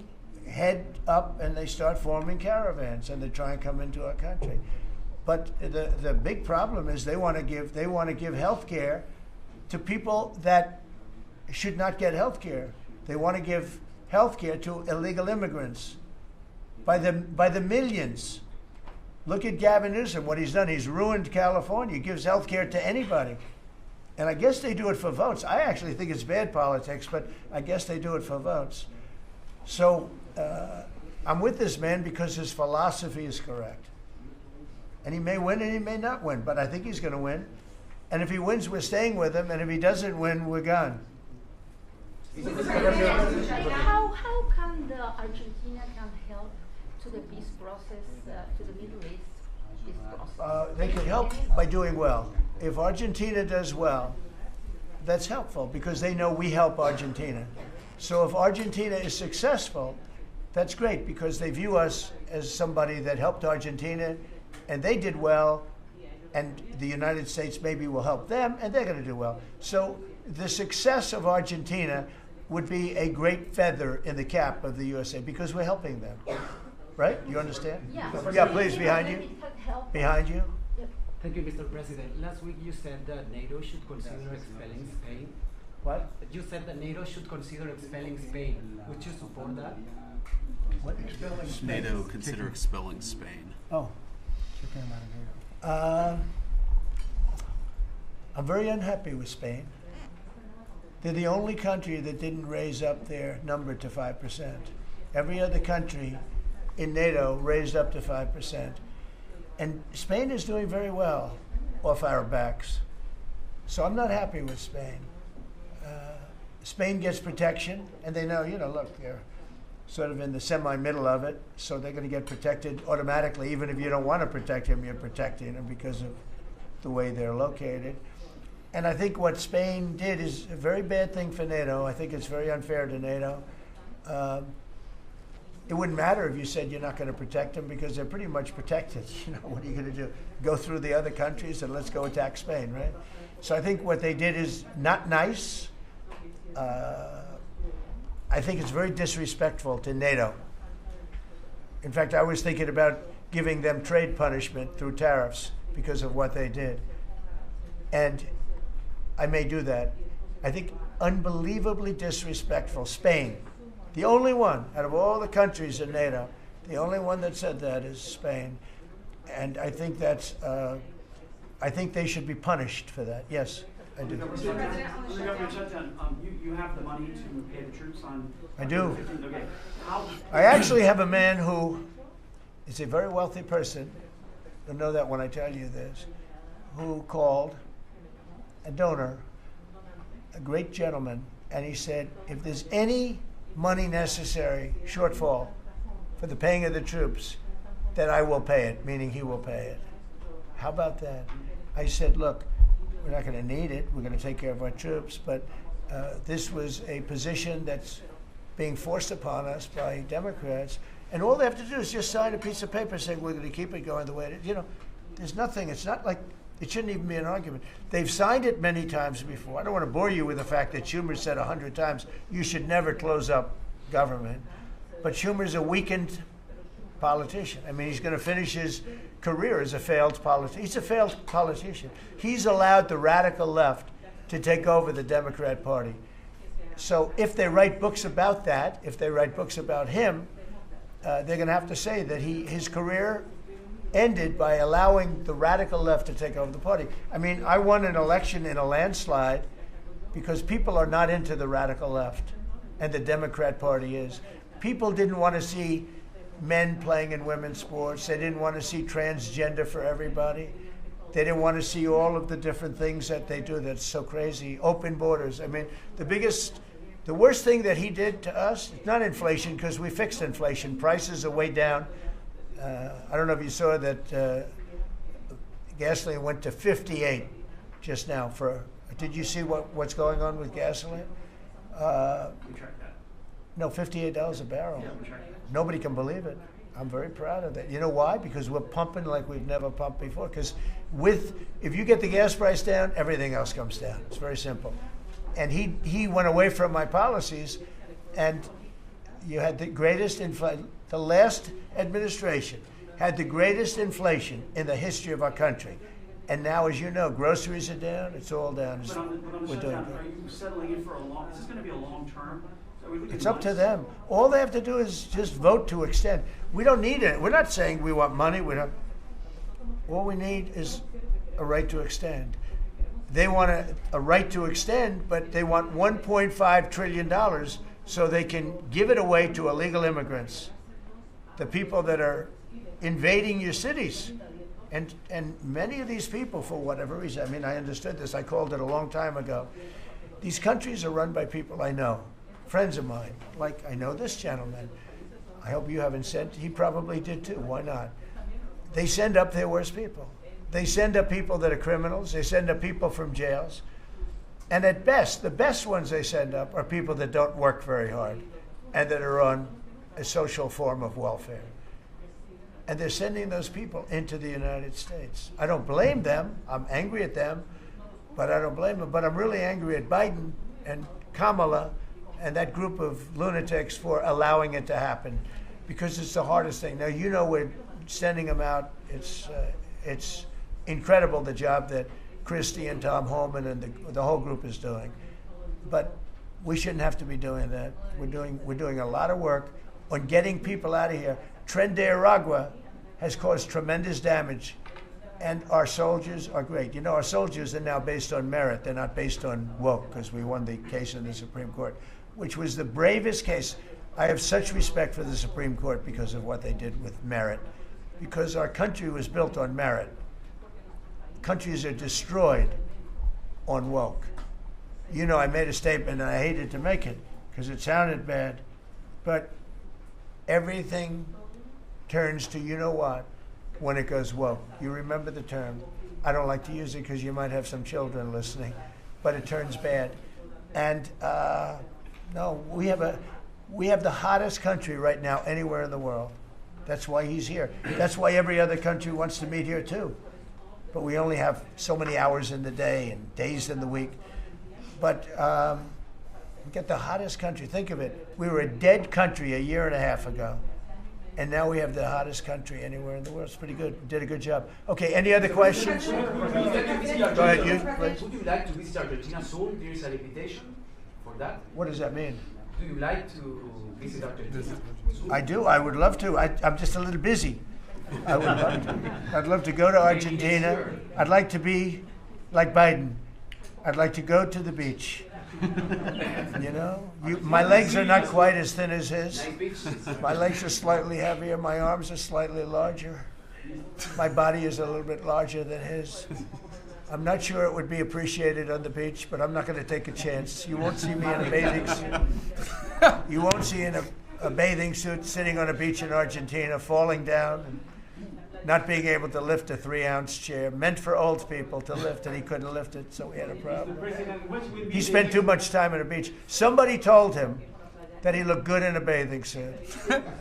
head up and they start forming caravans and they try and come into our country. But the big problem is they want to give health care to people that should not get health care. They want to give health care to illegal immigrants by the millions. Look at Gavin Newsom, what he's done. He's ruined California. He gives health care to anybody. And I guess they do it for votes. I actually think it's bad politics, but I guess they do it for votes. So I'm with this man because his philosophy is correct. And he may win and he may not win, but I think he's going to win. And if he wins, we're staying with him. And if he doesn't win, we're gone. How can Argentina can help to the peace process, to the Middle East peace process? They can help by doing well. If Argentina does well, that's helpful because they know we help Argentina. So if Argentina is successful, that's great because they view us as somebody that helped Argentina and they did well, and the United States maybe will help them and they're going to do well. So the success of Argentina would be a great feather in the cap of the USA because we're helping them. Right? You understand? Yeah. Yeah, please, behind you. Behind you. Thank you, Mr. President. Last week you said that NATO should consider expelling Spain. What? You said that NATO should consider expelling Spain. Would you support that? What? Expelling Spain? NATO consider expelling Spain. Oh. I'm very unhappy with Spain. They're the only country that didn't raise up their number to 5%. Every other country in NATO raised up to 5%. And Spain is doing very well off our backs. So I'm not happy with Spain. Spain gets protection, and they know, look, they're sort of in the semi-middle of it, so they're going to get protected automatically. Even if you don't want to protect him, you're protecting him because of the way they're located. And I think what Spain did is a very bad thing for NATO. I think it's very unfair to NATO. It wouldn't matter if you said you're not going to protect them because they're pretty much protected. What are you going to do? Go through the other countries and let's go attack Spain, right? So I think what they did is not nice. I think it's very disrespectful to NATO. In fact, I was thinking about giving them trade punishment through tariffs because of what they did. And I may do that. I think unbelievably disrespectful. Spain, the only one out of all the countries in NATO, the only one that said that is Spain. And I think that's, I think they should be punished for that. Yes, I do. You have the money to pay the troops on. I do. Okay. I actually have a man who is a very wealthy person. You'll know that when I tell you this. Who called a donor, a great gentleman, and he said, if there's any money necessary, shortfall, for the paying of the troops, then I will pay it, meaning he will pay it. How about that? I said, look, we're not going to need it. We're going to take care of our troops, but this was a position that's being forced upon us by Democrats, and all they have to do is just sign a piece of paper saying we're going to keep it going the way it is. There's nothing. It's not like it shouldn't even be an argument. They've signed it many times before. I don't want to bore you with the fact that Schumer said 100 times you should never close up government, but Schumer's a weakened politician. I mean, he's going to finish his career as a failed politician. He's a failed politician. He's allowed the radical left to take over the Democrat Party. So if they write books about that, if they write books about him, they're going to have to say that his career ended by allowing the radical left to take over the party. I mean, I won an election in a landslide because people are not into the radical left, and the Democrat Party is. People didn't want to see men playing in women's sports. They didn't want to see transgender for everybody. They didn't want to see all of the different things that they do that's so crazy. Open borders. I mean, the worst thing that he did to us, it's not inflation, because we fixed inflation. Prices are way down. I don't know if you saw that gasoline went to 58 just now. Did you see what's going on with gasoline? No, $58 a barrel. Nobody can believe it. I'm very proud of that. You know why? Because we're pumping like we've never pumped before. Because if you get the gas price down, everything else comes down. It's very simple. And he went away from my policies, and you had the greatest inflation. The last administration had the greatest inflation in the history of our country. And now, as you know, groceries are down. It's all down. We're doing good. Are you settling in for a long? Is this going to be a long term? It's up to them. All they have to do is just vote to extend. We don't need it. We're not saying we want money. All we need is a right to extend. They want a right to extend, but they want $1.5 trillion so they can give it away to illegal immigrants, the people that are invading your cities. And many of these people, for whatever reason, I mean, I understood this. I called it a long time ago. These countries are run by people I know. Friends of mine, like I know this gentleman. I hope you haven't sent. He probably did too. Why not? They send up their worst people. They send up people that are criminals. They send up people from jails. And at best, the best ones they send up are people that don't work very hard and that are on a social form of welfare. And they're sending those people into the United States. I don't blame them. I'm angry at them, but I don't blame them. But I'm really angry at Biden and Kamala and that group of lunatics for allowing it to happen, because it's the hardest thing. Now, you know, we're sending them out. It's incredible the job that Christie and Tom Homan and the whole group is doing. But we shouldn't have to be doing that. We're doing a lot of work on getting people out of here. Tren de Aragua has caused tremendous damage, and our soldiers are great. You know, our soldiers are now based on merit. They're not based on woke, because we won the case in the Supreme Court, which was the bravest case. I have such respect for the Supreme Court because of what they did with merit, because our country was built on merit. Countries are destroyed on woke. You know, I made a statement, and I hated to make it because it sounded bad, but everything turns to you know what when it goes woke. You remember the term. I don't like to use it because you might have some children listening, but it turns bad. And no, we have the hottest country right now anywhere in the world. That's why he's here. That's why every other country wants to meet here too. But we only have so many hours in the day and days in the week. But we get the hottest country. Think of it. We were a dead country a year and a half ago. And now we have the hottest country anywhere in the world. It's pretty good. We did a good job. Okay, any other questions? Go ahead, you, please. Would you like to visit Argentina soon? There is a invitation for that. What does that mean? Do you like to visit Argentina? I do. I would love to. I'm just a little busy. I would love to. I'd love to go to Argentina. I'd like to be like Biden. I'd like to go to the beach. You know, my legs are not quite as thin as his. My legs are slightly heavier. My arms are slightly larger. My body is a little bit larger than his. I'm not sure it would be appreciated on the beach, but I'm not going to take a chance. You won't see me in a bathing suit. You won't see in a bathing suit sitting on a beach in Argentina, falling down and not being able to lift a 3-ounce chair, meant for old people to lift, and he couldn't lift it, so we had a problem. He spent too much time on a beach. Somebody told him that he looked good in a bathing suit.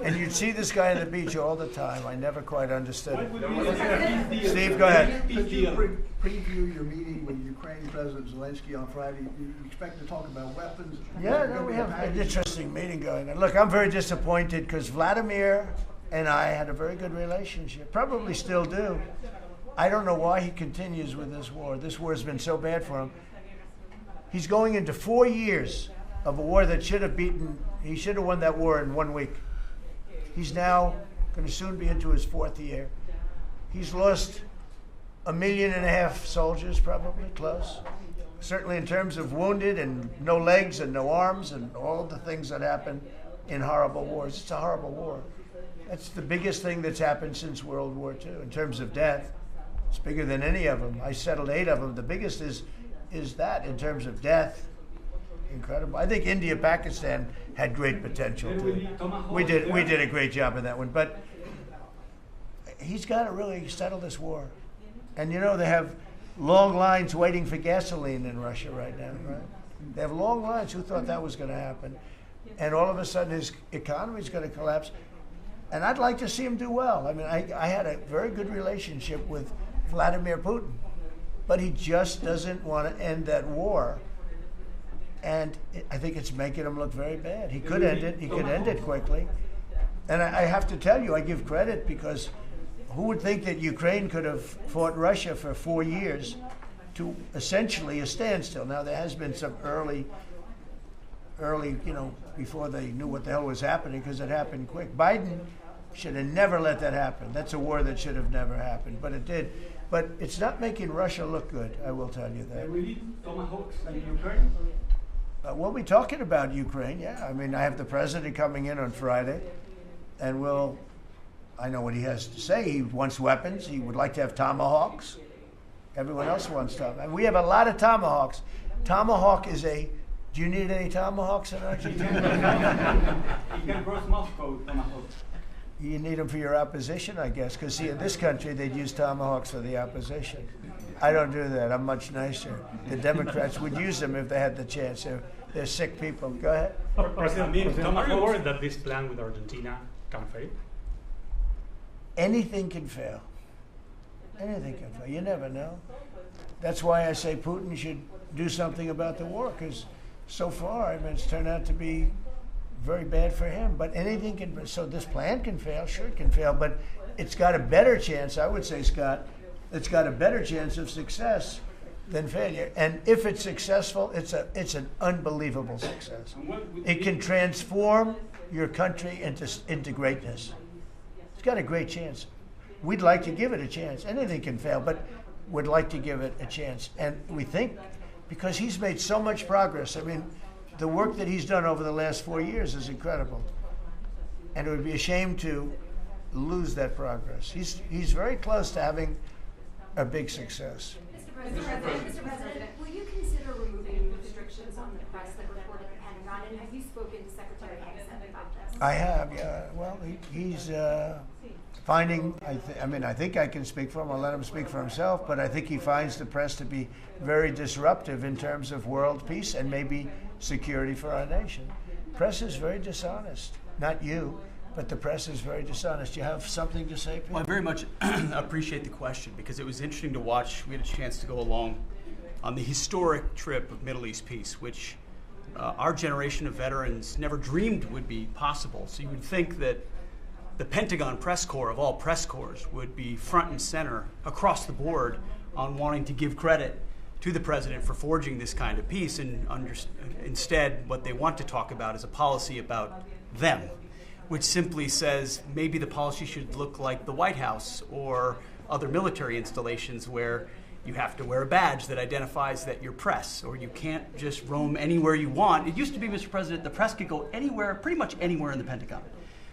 And you'd see this guy on the beach all the time. I never quite understood it. Steve, go ahead. Could you preview your meeting with Ukraine President Zelensky on Friday? You expect to talk about weapons? Yeah, no, we have an interesting meeting going on. Look, I'm very disappointed because Vladimir and I had a very good relationship, probably still do. I don't know why he continues with this war. This war has been so bad for him. He's going into 4 years of a war that should have he should have won that war in 1 week. He's now going to soon be into his 4th year. He's lost 1.5 million soldiers, probably, close. Certainly in terms of wounded and no legs and no arms and all of the things that happen in horrible wars. It's a horrible war. That's the biggest thing that's happened since World War II in terms of death. It's bigger than any of them. I settled 8 of them. The biggest is that in terms of death. Incredible. I think India, Pakistan had great potential too. We did a great job in that one, but he's got to really settle this war. And you know, they have long lines waiting for gasoline in Russia right now, right? They have long lines. Who thought that was going to happen? And all of a sudden his economy is going to collapse. And I'd like to see him do well. I mean, I had a very good relationship with Vladimir Putin, but he just doesn't want to end that war. And I think it's making him look very bad. He could end it. He could end it quickly. And I have to tell you, I give credit because who would think that Ukraine could have fought Russia for 4 years to essentially a standstill? Now, there has been some early, you know, before they knew what the hell was happening, because it happened quick. Biden should have never let that happen. That's a war that should have never happened, but it did. But it's not making Russia look good, I will tell you that. We need tomahawks in Ukraine? We'll be talking about Ukraine, yeah. I mean, I have the president coming in on Friday, and I know what he has to say. He wants weapons. He would like to have tomahawks. Everyone else wants tomahawks. And we have a lot of tomahawks. Tomahawk is do you need any tomahawks in Argentina? You can cross Moscow tomahawks. You need them for your opposition, I guess, because see, in this country, they'd use tomahawks for the opposition. I don't do that. I'm much nicer. The Democrats would use them if they had the chance. They're sick people. Go ahead. President, are you worried that this plan with Argentina can fail? Anything can fail. Anything can fail. You never know. That's why I say Putin should do something about the war, because so far, I mean, it's turned out to be very bad for him. But anything can. So this plan can fail. Sure, it can fail, but it's got a better chance. I would say, Scott, it's got a better chance of success than failure. And if it's successful, it's an unbelievable success. It can transform your country into greatness. It's got a great chance. We'd like to give it a chance. Anything can fail, but we'd like to give it a chance. And we think, because he's made so much progress. I mean, the work that he's done over the last 4 years is incredible. And it would be a shame to lose that progress. He's very close to having a big success. Mr. President, will you consider removing restrictions on the press that report at the Pentagon? And have you spoken to Secretary Casa about this? I have, yeah. Well, he's finding, I think I can speak for him. I'll let him speak for himself, but I think he finds the press to be very disruptive in terms of world peace and maybe security for our nation. Press is very dishonest. Not you, but the press is very dishonest. You have something to say, Pete? Well, I very much appreciate the question, because it was interesting to watch. We had a chance to go along on the historic trip of Middle East peace, which our generation of veterans never dreamed would be possible. So you would think that the Pentagon press corps of all press corps would be front and center across the board on wanting to give credit to the president for forging this kind of peace, and instead what they want to talk about is a policy about them, which simply says maybe the policy should look like the White House or other military installations where you have to wear a badge that identifies that you're press, or you can't just roam anywhere you want. It used to be, Mr. President, the press could go anywhere, pretty much anywhere in the Pentagon,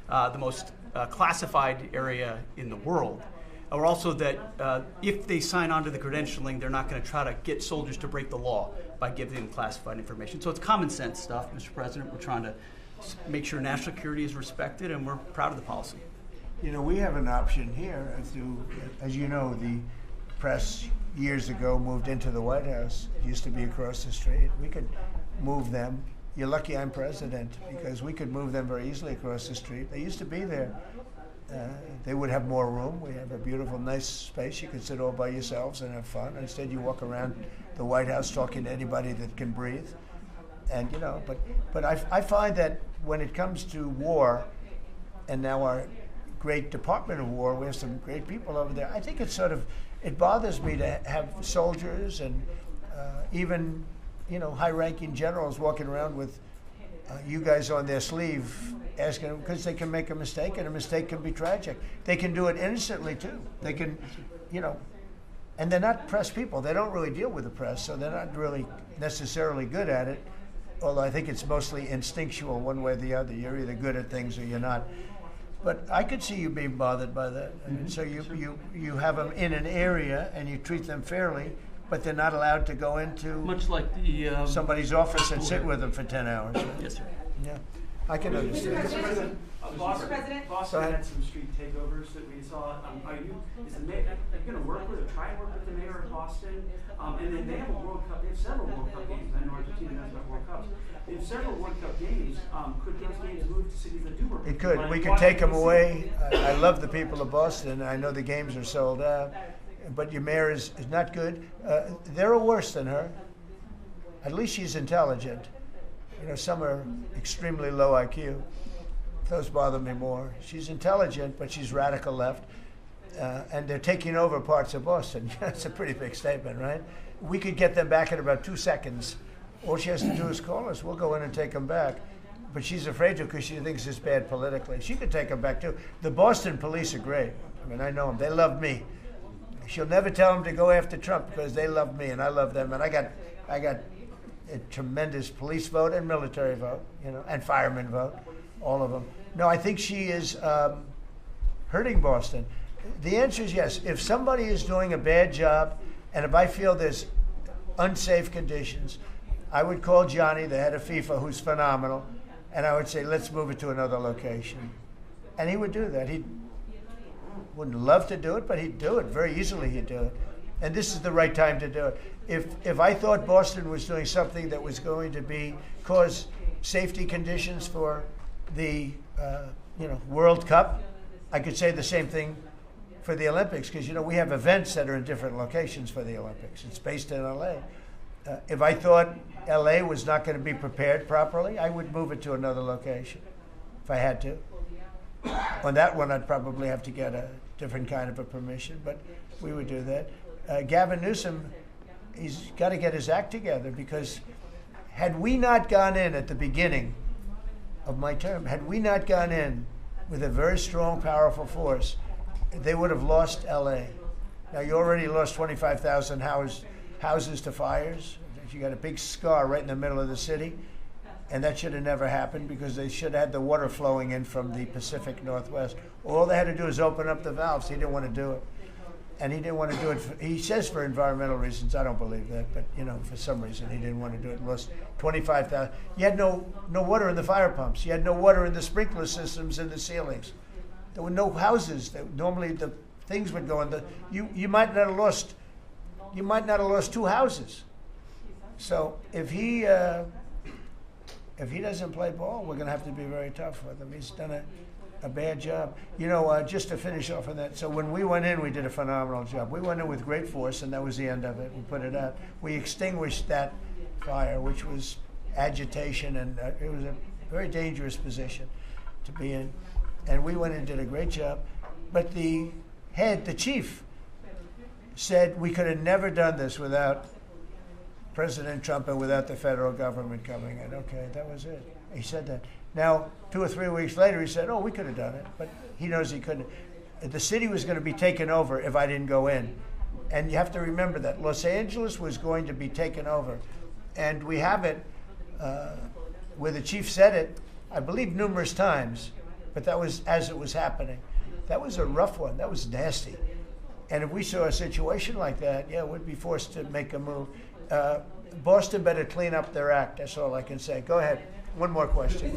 the most classified area in the world. Or also that if they sign on to the credentialing, they're not going to try to get soldiers to break the law by giving them classified information. So it's common sense stuff, Mr. President. We're trying to make sure national security is respected, and we're proud of the policy. You know, we have an option here. As you know, the press years ago moved into the White House. It used to be across the street. We could move them. You're lucky I'm president, because we could move them very easily across the street. They used to be there. They would have more room. We have a beautiful, nice space. You can sit all by yourselves and have fun. Instead, you walk around the White House talking to anybody that can breathe. And, you know, but I find that when it comes to war, and now our great Department of War, we have some great people over there. I think it bothers me to have soldiers and even, you know, high-ranking generals walking around with you guys on their sleeve, asking them, because they can make a mistake, and a mistake can be tragic. They can do it innocently too. They can, and they're not press people. They don't really deal with the press, so they're not really necessarily good at it. Although I think it's mostly instinctual, one way or the other. You're either good at things or you're not. But I could see you being bothered by that. I mean, so you have them in an area and you treat them fairly, but they're not allowed to go into much like the somebody's office and sit with them for 10 hours. Right? Yes, sir. Yeah, I can understand. Boston had some street takeovers that we saw. Are you going to work with or try and work with the mayor of Boston? And then they have a World Cup. They have several World Cup games. I know Argentina knows about World Cups. They have several World Cup games. Could those games move to cities that do work? It could. We could take them away. I love the people of Boston. I know the games are sold out. But your mayor is not good. They're worse than her. At least she's intelligent. Some are extremely low IQ. Those bother me more. She's intelligent, but she's radical left. And they're taking over parts of Boston. That's a pretty big statement, right? We could get them back in about 2 seconds. All she has to do is call us. We'll go in and take them back. But she's afraid to because she thinks it's bad politically. She could take them back too. The Boston police are great. I mean, I know them. They love me. She'll never tell them to go after Trump because they love me and I love them. And I got a tremendous police vote and military vote, and fireman vote, all of them. No, I think she is hurting Boston. The answer is yes. If somebody is doing a bad job, and if I feel there's unsafe conditions, I would call Johnny, the head of FIFA, who's phenomenal, and I would say, let's move it to another location. And he would do that. He wouldn't love to do it, but he'd do it. Very easily he'd do it. And this is the right time to do it. If I thought Boston was doing something that was going to cause safety conditions for the World Cup, I could say the same thing for the Olympics, because we have events that are in different locations for the Olympics. It's based in LA. If I thought LA was not going to be prepared properly, I would move it to another location if I had to. On that one, I'd probably have to get a different kind of a permission, but we would do that. Gavin Newsom, he's got to get his act together, because had we not gone in at the beginning of my term, had we not gone in with a very strong, powerful force, they would have lost LA. Now, you already lost 25,000 houses to fires. You got a big scar right in the middle of the city. And that should have never happened, because they should have had the water flowing in from the Pacific Northwest. All they had to do is open up the valves. He didn't want to do it. And he didn't want to do it. He says for environmental reasons. I don't believe that. But, for some reason, he didn't want to do it. Lost 25,000. You had no water in the fire pumps. You had no water in the sprinkler systems in the ceilings. There were no houses. Normally, the things would go in the. You might not have lost. You might not have lost 2 houses. So if he doesn't play ball, we're going to have to be very tough with him. He's done a bad job. Just to finish off on that, so when we went in, we did a phenomenal job. We went in with great force, and that was the end of it. We put it out. We extinguished that fire, which was agitation, and it was a very dangerous position to be in. And we went in and did a great job. But the chief, said we could have never done this without President Trump and without the federal government coming in. Okay, that was it. He said that. Now, 2 or 3 weeks later, he said, we could have done it, but he knows he couldn't. The city was going to be taken over if I didn't go in. And you have to remember that. Los Angeles was going to be taken over. And we have it where the chief said it, I believe, numerous times, but that was as it was happening. That was a rough one. That was nasty. And if we saw a situation like that, we'd be forced to make a move. Boston better clean up their act. That's all I can say. Go ahead. One more question.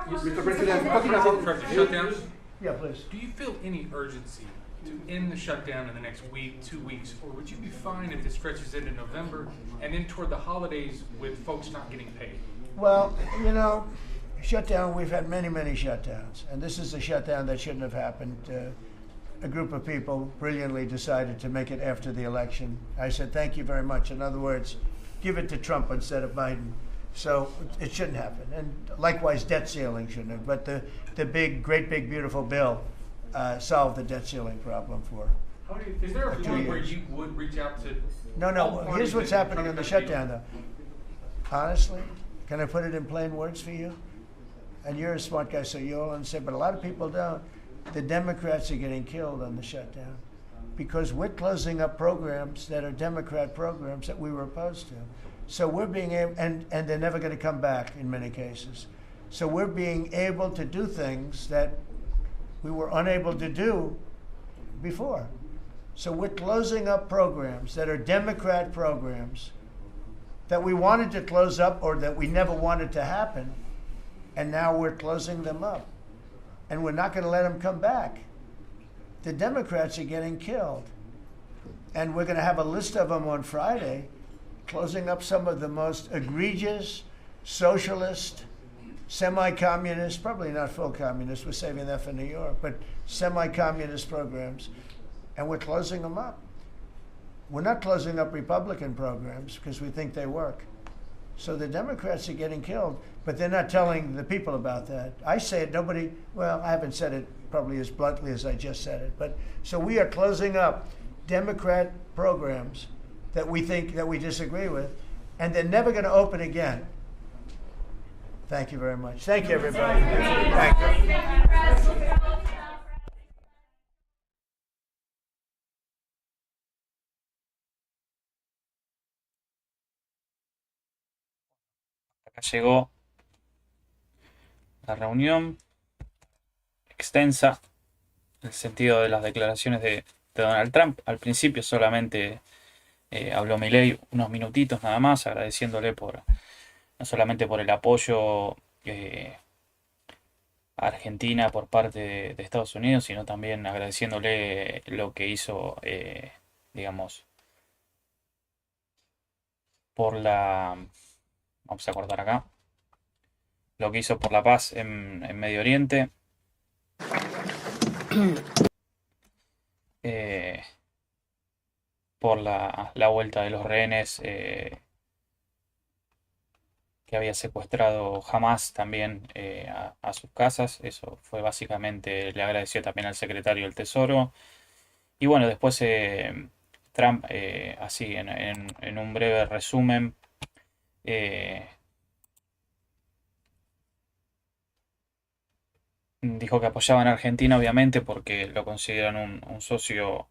Mr. President, talking about shutdowns. Yeah, please. Do you feel any urgency to end the shutdown in the next week, 2 weeks, or would you be fine if it stretches into November and then toward the holidays with folks not getting paid? Well, shutdown, we've had many, many shutdowns. And this is a shutdown that shouldn't have happened. A group of people brilliantly decided to make it after the election. I said, thank you very much. In other words, give it to Trump instead of Biden. So it shouldn't happen. And likewise, debt ceiling shouldn't have. But the great big, beautiful bill solved the debt ceiling problem for Is there a point where you would reach out to... No. Here's what's happening on the shutdown, though. Honestly, Can I put it in plain words for you? And you're a smart guy, so you'll understand, but a lot of people don't. The Democrats are getting killed on the shutdown because we're closing up programs that are Democrat programs that we were opposed to. So we're being able, and they're never going to come back in many cases. So we're being able to do things that we were unable to do before. So we're closing up programs that are Democrat programs that we wanted to close up or that we never wanted to happen, and now we're closing them up. And we're not going to let them come back. The Democrats are getting killed. And we're going to have a list of them on Friday, closing up some of the most egregious, socialist, semi-communist, probably not full communist, we're saving that for New York, but semi-communist programs, and we're closing them up. We're not closing up Republican programs because we think they work. So the Democrats are getting killed, but they're not telling the people about that. I say it, nobody, well, I haven't said it probably as bluntly as I just said it, but so we are closing up Democrat programs that we think, that we disagree with, and they're never going to open again. Thank you very much. Thank you, everybody. Thank you. Acá llegó la reunión extensa, en el sentido de las declaraciones de Donald Trump. Al principio solamente habló Milei unos minutitos nada más, agradeciéndole no solamente por el apoyo a Argentina por parte de Estados Unidos, sino también agradeciéndole lo que hizo, digamos, vamos a cortar acá, lo que hizo por la paz en Medio Oriente. Por la vuelta de los rehenes que había secuestrado Hamas también a sus casas. Eso fue básicamente, le agradeció también al secretario del Tesoro. Y bueno, después Trump, así en un breve resumen, dijo que apoyaban a Argentina, obviamente, porque lo consideran un socio.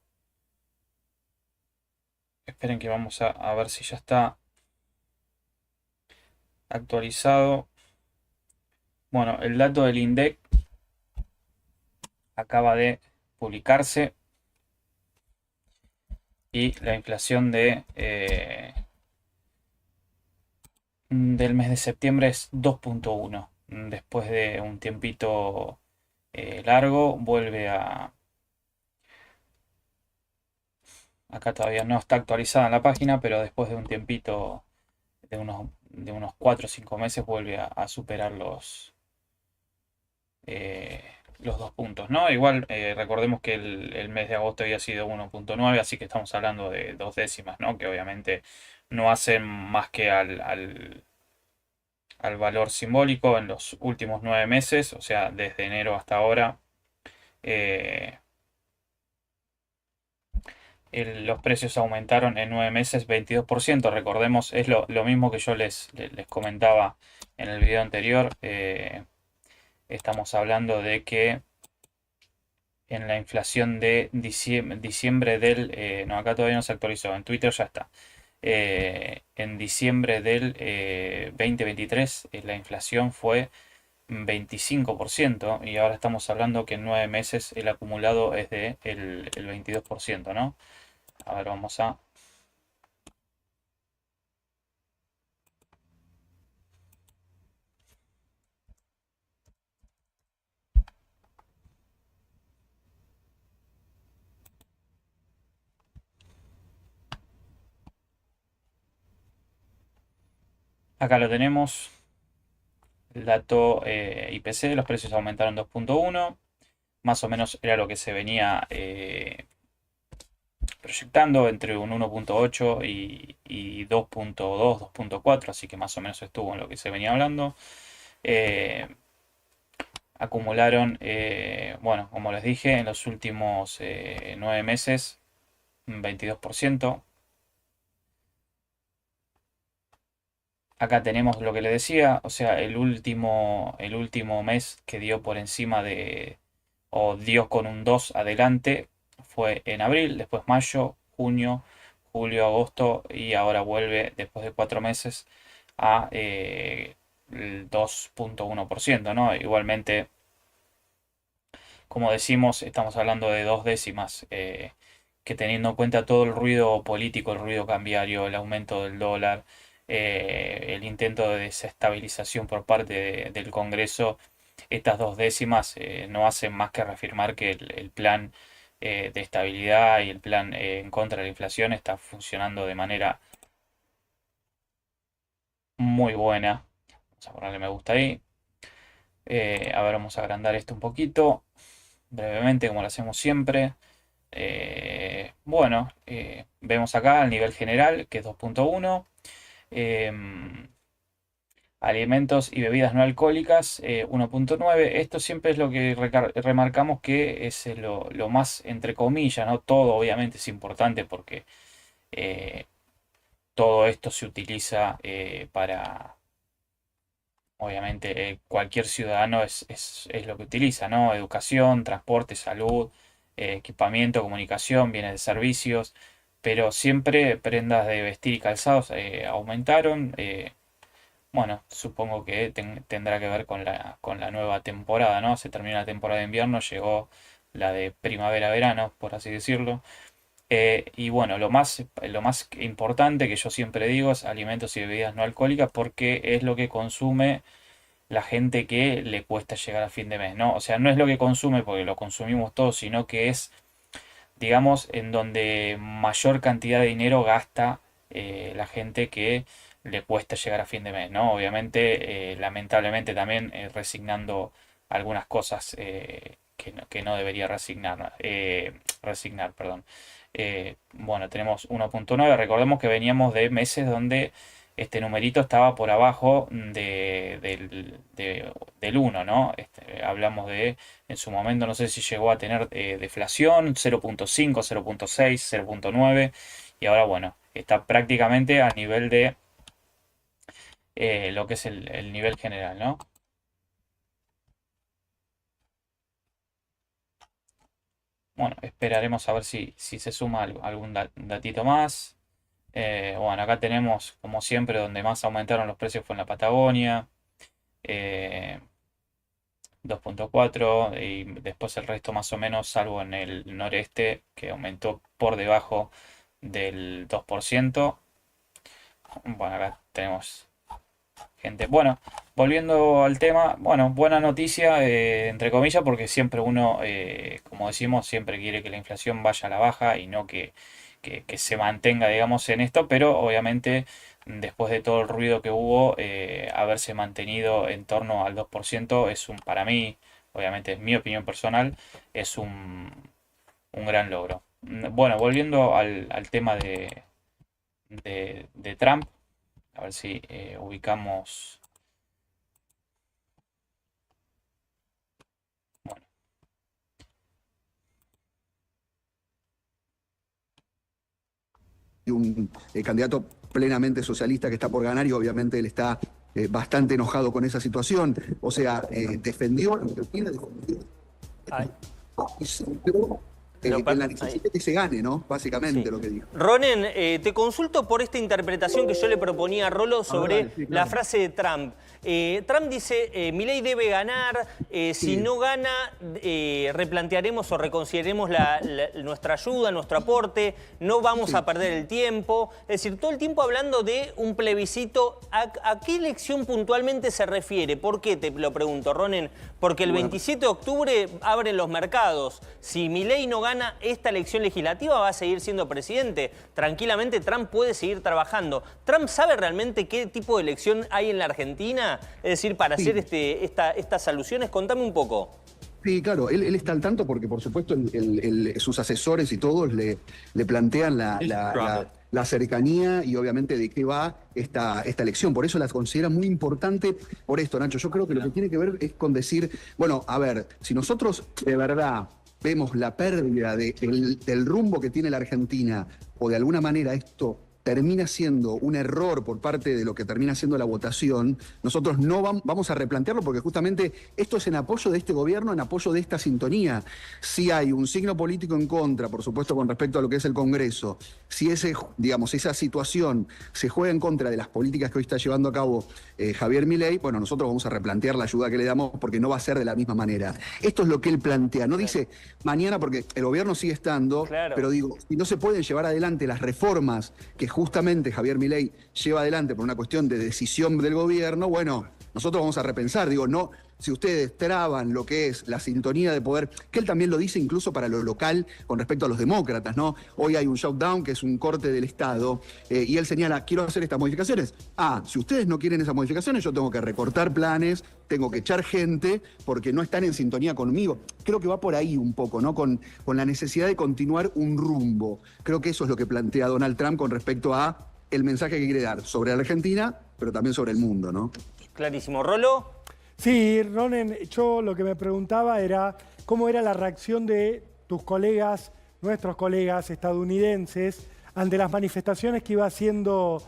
Esperen que vamos a ver si ya está actualizado. Bueno, el dato del INDEC acaba de publicarse y la inflación del mes de septiembre es 2.1. Después de un tiempito largo, vuelve acá todavía no está actualizada en la página, pero después de un tiempito de unos 4 o 5 meses vuelve a superar los 2 puntos, ¿no? Igual recordemos que el mes de agosto había sido 1.9, así que estamos hablando de 2 décimas, ¿no? Que obviamente no hacen más que al valor simbólico en los últimos 9 meses, o sea, desde enero hasta ahora. Los precios aumentaron en 9 meses 22%. Recordemos, es lo mismo que yo les comentaba en el video anterior. Estamos hablando de que en la inflación de diciembre del... no, acá todavía no se actualizó, en Twitter ya está. En diciembre del 2023 la inflación fue 25% y ahora estamos hablando que en 9 meses el acumulado es de el 22%, ¿no? A ver, vamos a... Acá lo tenemos, el dato IPC, los precios aumentaron 2.1, más o menos era lo que se venía proyectando entre un 1.8 y 2.2, 2.4, así que más o menos estuvo en lo que se venía hablando. Acumularon, bueno, como les dije, en los últimos 9 meses, un 22%. acá tenemos lo que le decía, o sea, el último mes que dio por encima de, o dio con un 2 adelante, fue en abril, después mayo, junio, julio, agosto, y ahora vuelve después de 4 meses a el 2,1%, ¿no? Igualmente, como decimos, estamos hablando de 2 décimas, que teniendo en cuenta todo el ruido político, el ruido cambiario, el aumento del dólar, el intento de desestabilización por parte del Congreso, estas 2 décimas no hacen más que reafirmar que el plan de estabilidad y el plan en contra de la inflación está funcionando de manera muy buena. Vamos a ponerle me gusta ahí. A ver, vamos a agrandar esto un poquito, brevemente, como lo hacemos siempre. Bueno, vemos acá el nivel general, que es 2,1. Alimentos y bebidas no alcohólicas, 1,9. Esto siempre es lo que remarcamos que es lo más, entre comillas, ¿no? Todo obviamente es importante porque todo esto se utiliza para, obviamente, cualquier ciudadano es lo que utiliza, ¿no? Educación, transporte, salud, equipamiento, comunicación, bienes de servicios, pero siempre prendas de vestir y calzados aumentaron. Bueno, supongo que tendrá que ver con la nueva temporada, ¿no? Se termina la temporada de invierno, llegó la de primavera-verano, por así decirlo. Y bueno, lo más importante que yo siempre digo es alimentos y bebidas no alcohólicas, porque es lo que consume la gente que le cuesta llegar a fin de mes, ¿no? O sea, no es lo que consume porque lo consumimos todos, sino que es, digamos, en donde mayor cantidad de dinero gasta la gente que le cuesta llegar a fin de mes, ¿no? Obviamente, lamentablemente también resignando algunas cosas que no debería resignar, perdón. Bueno, tenemos 1,9. Recordemos que veníamos de meses donde este numerito estaba por abajo del 1, ¿no? Hablamos de, en su momento, no sé si llegó a tener deflación, 0,5, 0,6, 0,9, y ahora, bueno, está prácticamente a nivel de lo que es el nivel general, ¿no? Bueno, esperaremos a ver si se suma algún datito más. Bueno, acá tenemos, como siempre, donde más aumentaron los precios fue en la Patagonia, 2,4, y después el resto más o menos, salvo en el noreste, que aumentó por debajo del 2%. Bueno, acá tenemos gente. Bueno, volviendo al tema, bueno, buena noticia, entre comillas, porque siempre uno, como decimos, siempre quiere que la inflación vaya a la baja y no que se mantenga, digamos, en esto, pero obviamente después de todo el ruido que hubo, haberse mantenido en torno al 2% para mí, obviamente es mi opinión personal, es un gran logro. Bueno, volviendo al tema de Trump, a ver si ubicamos. Bueno. Y un candidato plenamente socialista que está por ganar, y obviamente él está bastante enojado con esa situación. O sea, defendió lo que opina, defendió. Y se en la necesidad que se gane, ¿no? Básicamente lo que dijo. Ronen, te consulto por esta interpretación que yo le proponía a Rolo sobre la frase de Trump. Trump dice, Milei debe ganar, si no gana, replantearemos o reconsideremos nuestra ayuda, nuestro aporte, no vamos a perder el tiempo. Es decir, todo el tiempo hablando de un plebiscito. ¿A qué elección puntualmente se refiere? ¿Por qué te lo pregunto, Ronen? Porque el 27 de octubre abren los mercados. Si Milei no gana esta elección legislativa, va a seguir siendo presidente. Tranquilamente Trump puede seguir trabajando. ¿Trump sabe realmente qué tipo de elección hay en la Argentina? Es decir, para hacer estas alusiones, contame un poco. Sí, claro, él está al tanto porque, por supuesto, sus asesores y todos le plantean la cercanía y, obviamente, de qué va esta elección. Por eso la considera muy importante por esto, Nacho. Yo creo que lo que tiene que ver es con decir, bueno, a ver, si nosotros de verdad vemos la pérdida del rumbo que tiene la Argentina, o de alguna manera esto termina siendo un error por parte de lo que termina siendo la votación, nosotros no vamos a replantearlo porque justamente esto es en apoyo de este gobierno, en apoyo de esta sintonía. Si hay un signo político en contra, por supuesto con respecto a lo que es el Congreso, si esa situación se juega en contra de las políticas que hoy está llevando a cabo Javier Milei, bueno, nosotros vamos a replantear la ayuda que le damos porque no va a ser de la misma manera. Esto es lo que él plantea, no dice mañana porque el gobierno sigue estando, pero digo, si no se pueden llevar adelante las reformas que justamente Javier Milei lleva adelante por una cuestión de decisión del gobierno, bueno, nosotros vamos a repensar, digo, no, si ustedes traban lo que es la sintonía de poder, que él también lo dice incluso para lo local con respecto a los demócratas, ¿no? Hoy hay un shutdown que es un corte del Estado y él señala, quiero hacer estas modificaciones. Si ustedes no quieren esas modificaciones, yo tengo que recortar planes, tengo que echar gente porque no están en sintonía conmigo. Creo que va por ahí un poco, ¿no? Con la necesidad de continuar un rumbo. Creo que eso es lo que plantea Donald Trump con respecto a el mensaje que quiere dar sobre la Argentina, pero también sobre el mundo, ¿no? Clarísimo. ¿Rolo? Sí, Ronen, yo lo que me preguntaba era cómo era la reacción de tus colegas, nuestros colegas estadounidenses, ante las manifestaciones que iba haciendo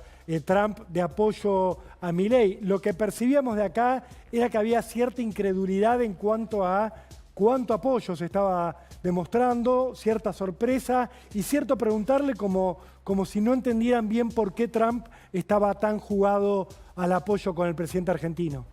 Trump de apoyo a Milei. Lo que percibíamos de acá era que había cierta incredulidad en cuanto a cuánto apoyo se estaba demostrando, cierta sorpresa y cierto preguntarle como si no entendieran bien por qué Trump estaba tan jugado al apoyo con el presidente argentino.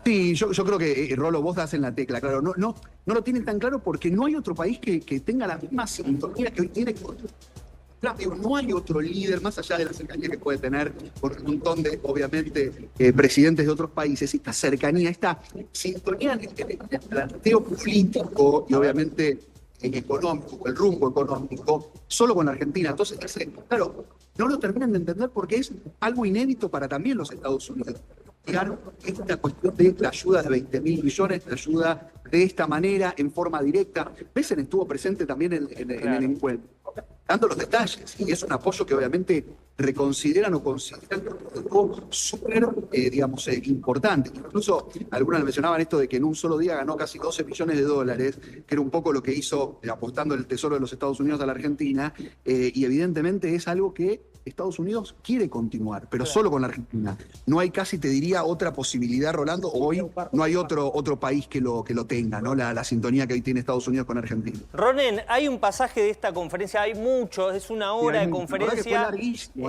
Sí, yo creo que, Rolo, vos das en la tecla, claro. No lo tienen tan claro porque no hay otro país que tenga la misma sintonía que hoy tiene con Trump. No hay otro líder, más allá de la cercanía que puede tener con un montón de, obviamente, presidentes de otros países. Esta cercanía, esta sintonía en el planteo político y, obviamente, económico, el rumbo económico, solo con la Argentina. Entonces, claro, no lo terminan de entender porque es algo inédito para también los Estados Unidos. Esta cuestión de la ayuda de 20.000 millones, la ayuda de esta manera, en forma directa. Besen estuvo presente también en el encuentro, dando los detalles, y es un apoyo que obviamente reconsideran o consideran como súper, importante. Incluso algunos mencionaban esto de que en un solo día ganó casi 12 millones de dólares, que era un poco lo que hizo apostando el Tesoro de los Estados Unidos a la Argentina, y evidentemente es algo que Estados Unidos quiere continuar, pero solo con la Argentina. No hay casi, te diría, otra posibilidad, Rolando. Hoy no hay otro país que lo tenga, ¿no? La sintonía que hoy tiene Estados Unidos con Argentina. Ronen, hay un pasaje de esta conferencia, hay muchos, es una hora de conferencia.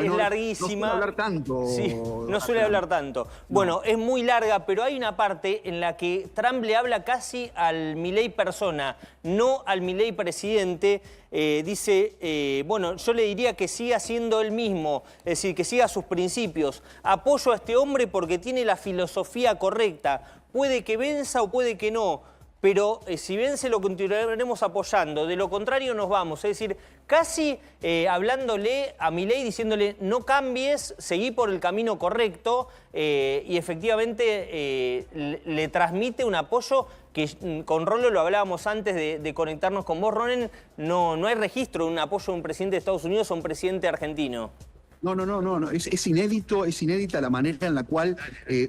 Es larguísima. No suele hablar tanto. Sí, no suele hablar tanto. Bueno, es muy larga, pero hay una parte en la que Trump le habla casi al Milei persona, no al Milei presidente. Dice, bueno, yo le diría que siga siendo él mismo, es decir, que siga sus principios. Apoyo a este hombre porque tiene la filosofía correcta. Puede que venza o puede que no, pero si vence lo continuaremos apoyando. De lo contrario nos vamos. Es decir, casi hablándole a Milei, diciéndole no cambies, seguí por el camino correcto y efectivamente le transmite un apoyo que con Rolo lo hablábamos antes de conectarnos con vos, Ronen, no hay registro de un apoyo de un presidente de Estados Unidos a un presidente argentino. No. Es inédita la manera en la cual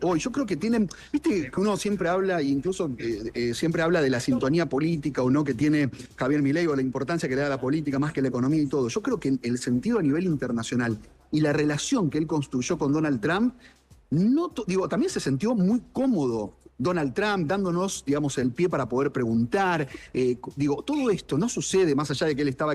hoy, yo creo que tienen, viste que uno siempre habla, e incluso siempre habla de la sintonía política o no que tiene Javier Milei o la importancia que le da a la política más que la economía y todo. Yo creo que el sentido a nivel internacional y la relación que él construyó con Donald Trump, también se sintió muy cómodo Donald Trump dándonos, el pie para poder preguntar. Todo esto no sucede más allá de que él estaba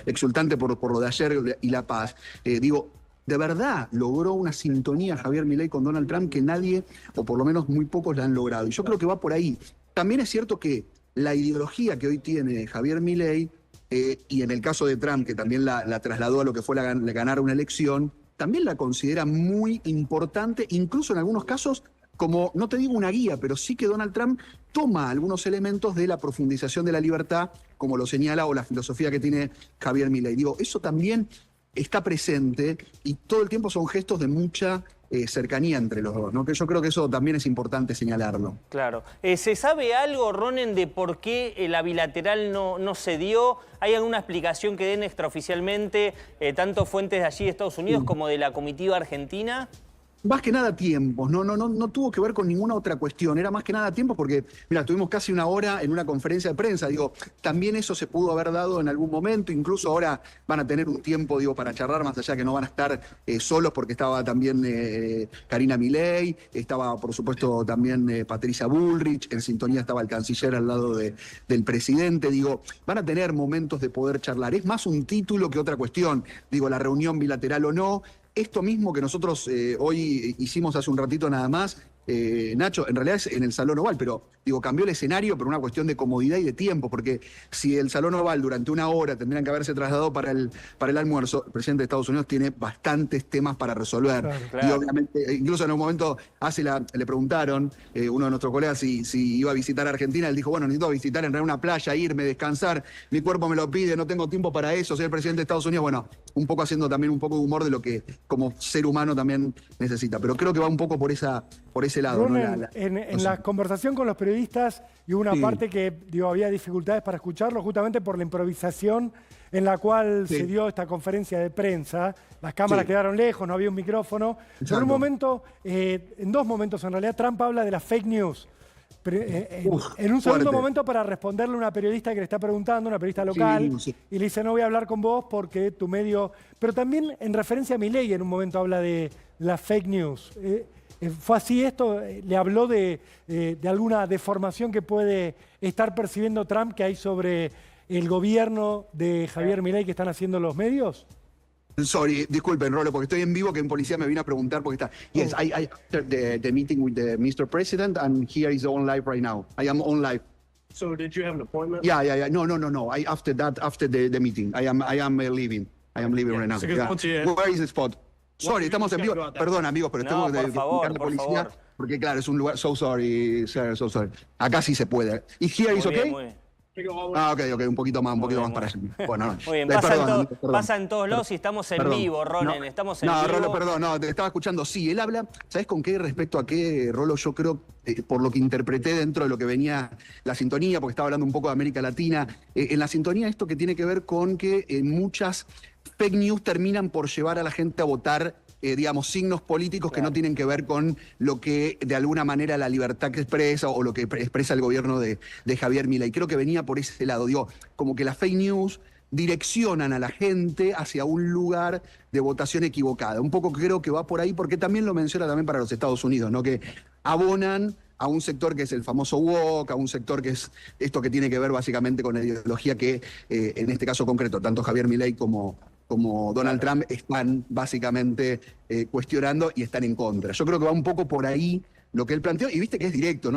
exultante por lo de ayer y la paz. De verdad logró una sintonía Javier Milei con Donald Trump que nadie, o por lo menos muy pocos, la han logrado. Y yo creo que va por ahí. También es cierto que la ideología que hoy tiene Javier Milei, y en el caso de Trump, que también la trasladó a lo que fue ganar una elección, también la considera muy importante, incluso en algunos casos, como, no te digo una guía, pero sí que Donald Trump toma algunos elementos de la profundización de la libertad, como lo señala, o la filosofía que tiene Javier Milei. Eso también está presente y todo el tiempo son gestos de mucha cercanía entre los dos, ¿no? Que yo creo que eso también es importante señalarlo. Claro. ¿Se sabe algo, Ronen, de por qué la bilateral no se dio? ¿Hay alguna explicación que den extraoficialmente tanto fuentes de allí de Estados Unidos como de la comitiva argentina? Más que nada tiempos, no tuvo que ver con ninguna otra cuestión, era más que nada tiempos porque, mira, tuvimos casi una hora en una conferencia de prensa, digo, también eso se pudo haber dado en algún momento, incluso ahora van a tener un tiempo, digo, para charlar, más allá que no van a estar solos porque estaba también Karina Milei, estaba por supuesto también Patricia Bullrich, en sintonía estaba el canciller al lado del presidente, digo, van a tener momentos de poder charlar, es más un título que otra cuestión, digo, la reunión bilateral o no. Esto mismo que nosotros hoy hicimos hace un ratito nada más, Nacho, en realidad es en el Salón Oval, pero digo, cambió el escenario por una cuestión de comodidad y de tiempo, porque si el Salón Oval durante una hora tendrían que haberse trasladado para el almuerzo, el presidente de Estados Unidos tiene bastantes temas para resolver. Claro. Y obviamente, incluso en un momento le preguntaron, uno de nuestros colegas, si iba a visitar Argentina, él dijo, bueno, necesito visitar en realidad una playa, irme, descansar, mi cuerpo me lo pide, no tengo tiempo para eso, soy el presidente de Estados Unidos, bueno, un poco haciendo también un poco de humor de lo que como ser humano también necesita, pero creo que va un poco por ese lado. Ronen, ¿no? en la conversación con los periodistas y hubo una parte que había dificultades para escucharlo justamente por la improvisación en la cual se dio esta conferencia de prensa. Las cámaras quedaron lejos, no había un micrófono. Pero en dos momentos en realidad, Trump habla de las fake news. En un segundo momento para responderle a una periodista que le está preguntando, una periodista local, y le dice, no voy a hablar con vos porque tu medio... Pero también en referencia a Milei en un momento habla de las fake news. ¿Fue así esto? ¿Le habló de alguna deformación que puede estar percibiendo Trump que hay sobre el gobierno de Javier Milei que están haciendo los medios? Sorry, disculpen, Rolo, porque estoy en vivo, que un policía me vino a preguntar porque está... Yes, I after the meeting with the Mr. President, and here is on live right now. I am on live. So did you have an appointment? Yeah. No. After the meeting, I am leaving. I am leaving right now. Where is the spot? Sorry, estamos en vivo. Perdón, amigos, pero tengo que comunicar a la policía. Porque claro, es un lugar... So sorry, sir, so sorry. Acá sí se puede. ¿Y here is okay? Ok, un poquito más para allá. Bueno, no. Muy bien, pasa en todos lados y estamos en vivo, Ronen, estamos en vivo. No, Rolo, perdón, te estaba escuchando. Sí, él habla, ¿sabes con qué respecto a qué, Rolo? Yo creo, por lo que interpreté dentro de lo que venía la sintonía, porque estaba hablando un poco de América Latina, en la sintonía esto que tiene que ver con que muchas fake news terminan por llevar a la gente a votar digamos, signos políticos que no tienen que ver con lo que de alguna manera la libertad que expresa o lo que expresa el gobierno de Javier Milei. Creo que venía por ese lado, digo, como que las fake news direccionan a la gente hacia un lugar de votación equivocada. Un poco creo que va por ahí, porque también lo menciona también para los Estados Unidos, ¿no? Que abonan a un sector que es el famoso woke, a un sector que es esto que tiene que ver básicamente con la ideología que, en este caso concreto, tanto Javier Milei como Donald Trump están básicamente cuestionando y están en contra. Yo creo que va un poco por ahí lo que él planteó, y viste que es directo,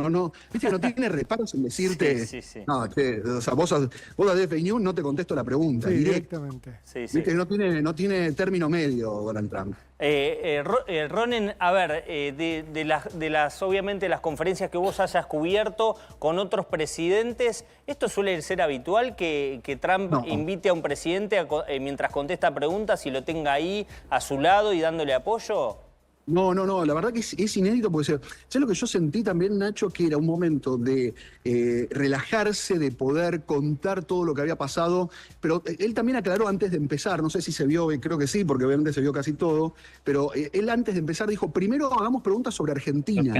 viste que no tiene reparos en decirte, no, o sea, vos hacés fake news, no te contesto la pregunta. Directamente. Viste que no tiene término medio Donald Trump. Ronen, a ver, de las obviamente las conferencias que vos hayas cubierto con otros presidentes, ¿esto suele ser habitual que Trump invite a un presidente mientras contesta preguntas y lo tenga ahí a su lado y dándole apoyo? No, la verdad que es inédito, porque ¿sabes lo que yo sentí también, Nacho? Que era un momento de relajarse, de poder contar todo lo que había pasado, pero él también aclaró antes de empezar, no sé si se vio, creo que sí, porque obviamente se vio casi todo, pero él antes de empezar dijo, primero hagamos preguntas sobre Argentina.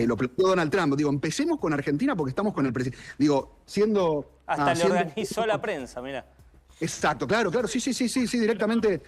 Lo planteó Donald Trump, digo, empecemos con Argentina porque estamos con el presidente, digo, siendo... Hasta le organizó la prensa, mira. Exacto, claro, sí, directamente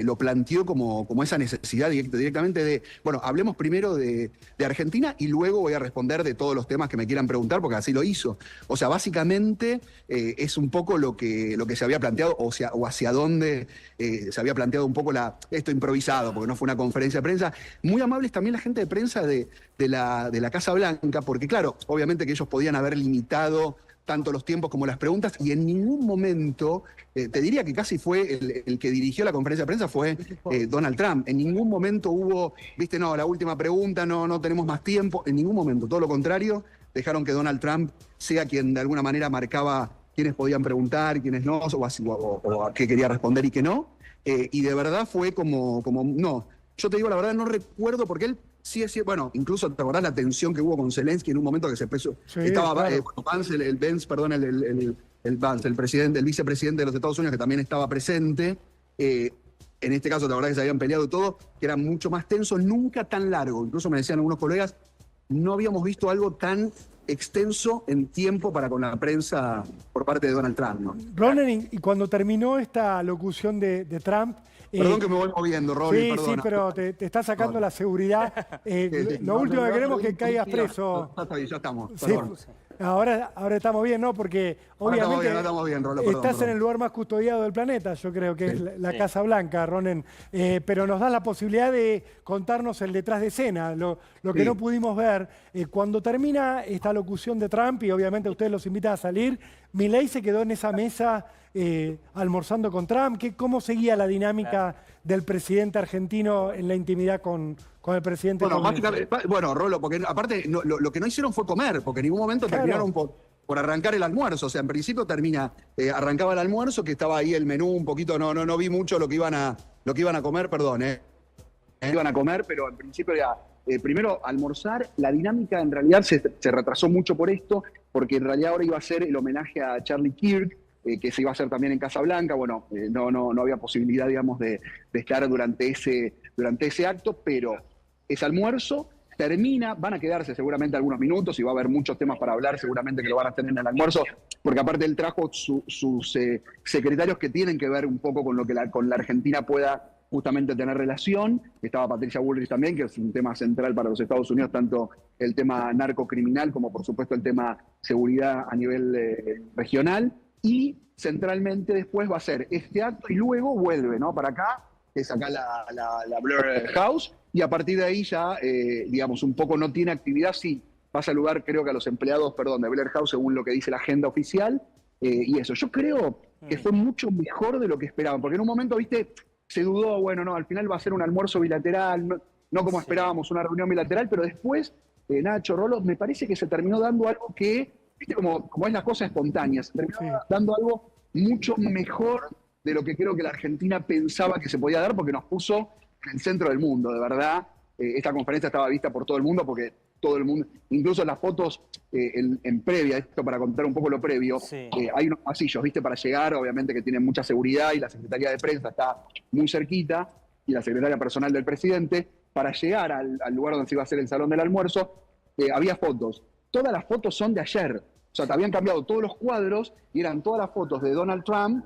lo planteó como esa necesidad directamente de, bueno, hablemos primero de Argentina y luego voy a responder de todos los temas que me quieran preguntar, porque así lo hizo. O sea, básicamente es un poco lo que se había planteado o hacia dónde se había planteado un poco esto improvisado, porque no fue una conferencia de prensa. Muy amables también la gente de prensa de la Casa Blanca, porque claro, obviamente que ellos podían haber limitado tanto los tiempos como las preguntas, y en ningún momento, te diría que casi fue el que dirigió la conferencia de prensa fue Donald Trump. En ningún momento hubo, viste, no, la última pregunta, no tenemos más tiempo, en ningún momento. Todo lo contrario, dejaron que Donald Trump sea quien de alguna manera marcaba quiénes podían preguntar, quiénes no, o a qué quería responder y qué no. Y de verdad fue como, no, yo te digo la verdad, no recuerdo, porque él sí, bueno, incluso te acordás la tensión que hubo con Zelensky en un momento que se empezó. Estaba Vance, el vicepresidente de los Estados Unidos, que también estaba presente. en este caso, la verdad que se habían peleado todo, que era mucho más tenso, nunca tan largo. Incluso me decían algunos colegas, no habíamos visto algo tan extenso en tiempo para con la prensa por parte de Donald Trump, ¿no? Ronen, y cuando terminó esta locución de Trump... Perdón que me voy moviendo, Rolly, sí, perdona. Sí, pero te está sacando la seguridad. Sí. Lo último que queremos es que caigas preso. Ya estamos, Sí, perdón. ahora estamos bien, ¿no? Porque Ahora obviamente estamos bien, Rolo, perdón, estás perdón. en el lugar más custodiado del planeta, yo creo que es la Casa Blanca, Ronen. Pero nos das la posibilidad de contarnos el detrás de escena, lo que no pudimos ver. Cuando termina esta locución de Trump, y obviamente ustedes los invitan a salir, Milei se quedó en esa mesa almorzando con Trump. ¿Cómo seguía la dinámica del presidente argentino en la intimidad con el presidente estadounidense? Bueno, Rolo, porque aparte lo que no hicieron fue comer, porque en ningún momento terminaron por arrancar el almuerzo. O sea, en principio arrancaba el almuerzo, que estaba ahí el menú un poquito, no vi mucho lo que iban a comer, perdón, iban a comer, pero en principio era primero almorzar. La dinámica en realidad se retrasó mucho por esto, porque en realidad ahora iba a ser el homenaje a Charlie Kirk, que se iba a hacer también en Casa Blanca. Bueno, no había posibilidad, digamos, de estar durante ese acto, pero ese almuerzo termina, van a quedarse seguramente algunos minutos y va a haber muchos temas para hablar, seguramente que lo van a tener en el almuerzo, porque aparte él trajo sus secretarios que tienen que ver un poco con lo que con la Argentina pueda justamente tener relación. Estaba Patricia Bullrich también, que es un tema central para los Estados Unidos, tanto el tema narcocriminal como por supuesto el tema seguridad a nivel regional. Y centralmente después va a ser este acto y luego vuelve, ¿no? Para acá, que es acá la Blair House, y a partir de ahí ya, digamos, un poco no tiene actividad, sí, va a saludar creo que a los empleados, de Blair House, según lo que dice la agenda oficial, y eso. Yo creo que fue mucho mejor de lo que esperaban, porque en un momento, viste, se dudó, bueno, no, al final va a ser un almuerzo bilateral, no como esperábamos, una reunión bilateral, pero después, Nacho, Rolo, me parece que se terminó dando algo que, viste, como es la cosa espontánea, se terminó dando algo mucho mejor de lo que creo que la Argentina pensaba que se podía dar, porque nos puso en el centro del mundo, de verdad. Esta conferencia estaba vista por todo el mundo, porque todo el mundo, incluso las fotos en previa, esto para contar un poco lo previo, hay unos pasillos, viste, para llegar, obviamente que tienen mucha seguridad y la Secretaría de Prensa está muy cerquita, y la Secretaria Personal del Presidente. Para llegar al lugar donde se iba a hacer el salón del almuerzo, había fotos. Todas las fotos son de ayer. O sea, te habían cambiado todos los cuadros y eran todas las fotos de Donald Trump,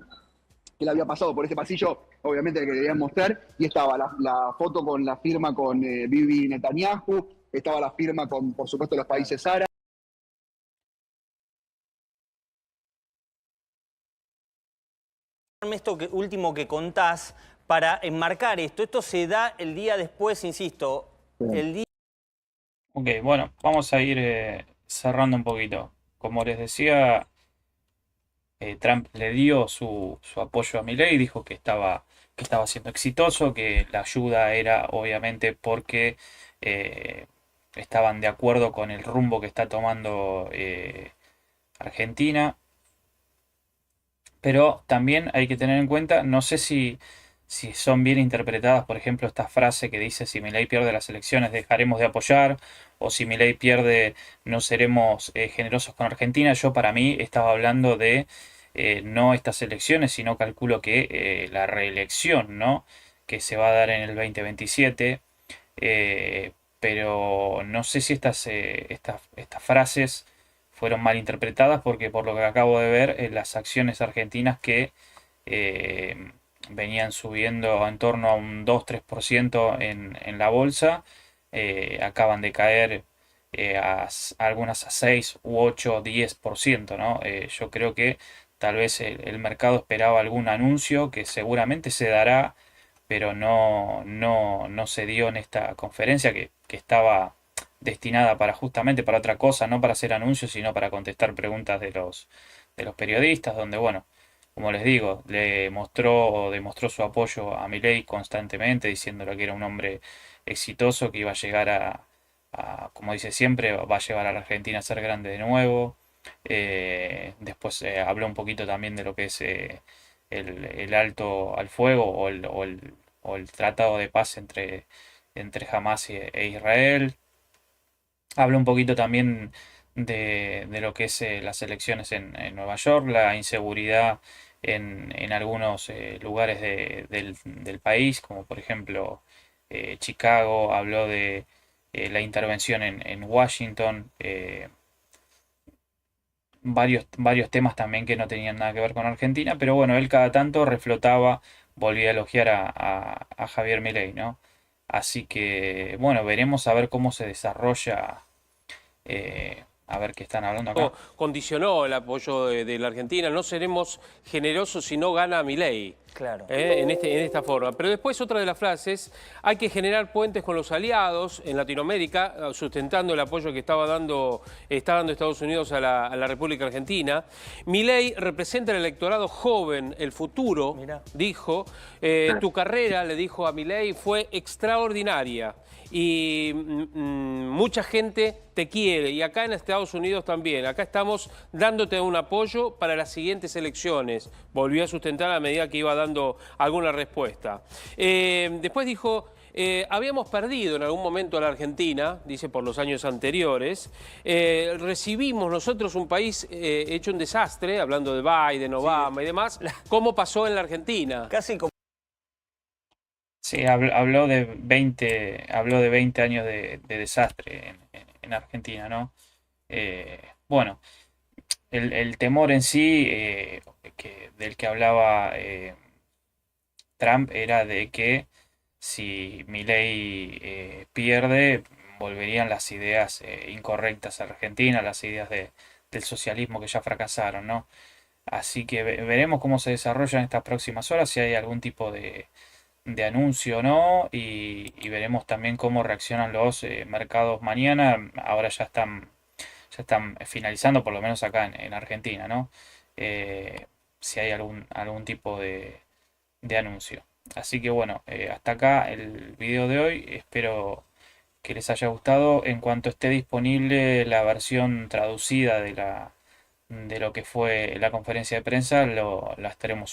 que él había pasado por ese pasillo, obviamente que querían mostrar, y estaba la foto con la firma con Bibi Netanyahu, estaba la firma con, por supuesto, los países árabes. Esto último que contás, para enmarcar esto se da el día después, insisto, el día... Ok, bueno, vamos a ir cerrando un poquito. Como les decía, Trump le dio su apoyo a Milei, dijo que estaba siendo exitoso, que la ayuda era obviamente porque estaban de acuerdo con el rumbo que está tomando Argentina. Pero también hay que tener en cuenta, no sé si son bien interpretadas, por ejemplo, esta frase que dice: si Milei pierde las elecciones dejaremos de apoyar, o si Milei pierde no seremos generosos con Argentina. Yo, para mí, estaba hablando de no estas elecciones, sino calculo que la reelección, ¿no?, que se va a dar en el 2027. Pero no sé si estas frases fueron mal interpretadas, porque por lo que acabo de ver, las acciones argentinas que venían subiendo en torno a un 2-3% en la bolsa, acaban de caer algunas a 6 u 8, 10%, ¿no? Yo creo que tal vez el mercado esperaba algún anuncio que seguramente se dará, pero no se dio en esta conferencia que estaba destinada justamente para otra cosa, no para hacer anuncios, sino para contestar preguntas de los periodistas, donde, bueno, como les digo, demostró su apoyo a Milei constantemente, diciéndole que era un hombre exitoso, que iba a llegar como dice siempre, va a llevar a la Argentina a ser grande de nuevo. Después habló un poquito también de lo que es el alto al fuego o el tratado de paz entre Hamas e Israel. Habla un poquito también de lo que es las elecciones en Nueva York, la inseguridad en algunos lugares del país, como por ejemplo Chicago, habló de la intervención en Washington, varios temas también que no tenían nada que ver con Argentina, pero bueno, él cada tanto reflotaba, volvía a elogiar a Javier Milei, ¿no? Así que, bueno, veremos a ver cómo se desarrolla, a ver qué están hablando acá. Condicionó el apoyo de la Argentina. No seremos generosos si no gana Milei. Claro. En esta forma. Pero después otra de las frases, hay que generar puentes con los aliados en Latinoamérica, sustentando el apoyo que está dando Estados Unidos a la República Argentina. Milei representa el electorado joven, el futuro, dijo. Tu carrera, le dijo a Milei, fue extraordinaria. Y mucha gente te quiere, y acá en Estados Unidos también. Acá estamos dándote un apoyo para las siguientes elecciones. Volvió a sustentar a medida que iba dando alguna respuesta. Después dijo, habíamos perdido en algún momento a la Argentina, dice, por los años anteriores. Recibimos nosotros un país hecho un desastre, hablando de Biden, Obama y demás. ¿Cómo pasó en la Argentina? Casi como... Sí, habló de 20 años de desastre en Argentina, ¿no? Bueno, el temor en sí del que hablaba Trump era de que si Milei pierde, volverían las ideas incorrectas a Argentina, las ideas del socialismo que ya fracasaron, ¿no? Así que veremos cómo se desarrollan estas próximas horas, si hay algún tipo de anuncio o no, y veremos también cómo reaccionan los mercados mañana. Ahora ya están finalizando, por lo menos acá en Argentina, ¿no? Si hay algún tipo de anuncio. Así que bueno, hasta acá el video de hoy. Espero que les haya gustado. En cuanto esté disponible la versión traducida de lo que fue la conferencia de prensa, la estaremos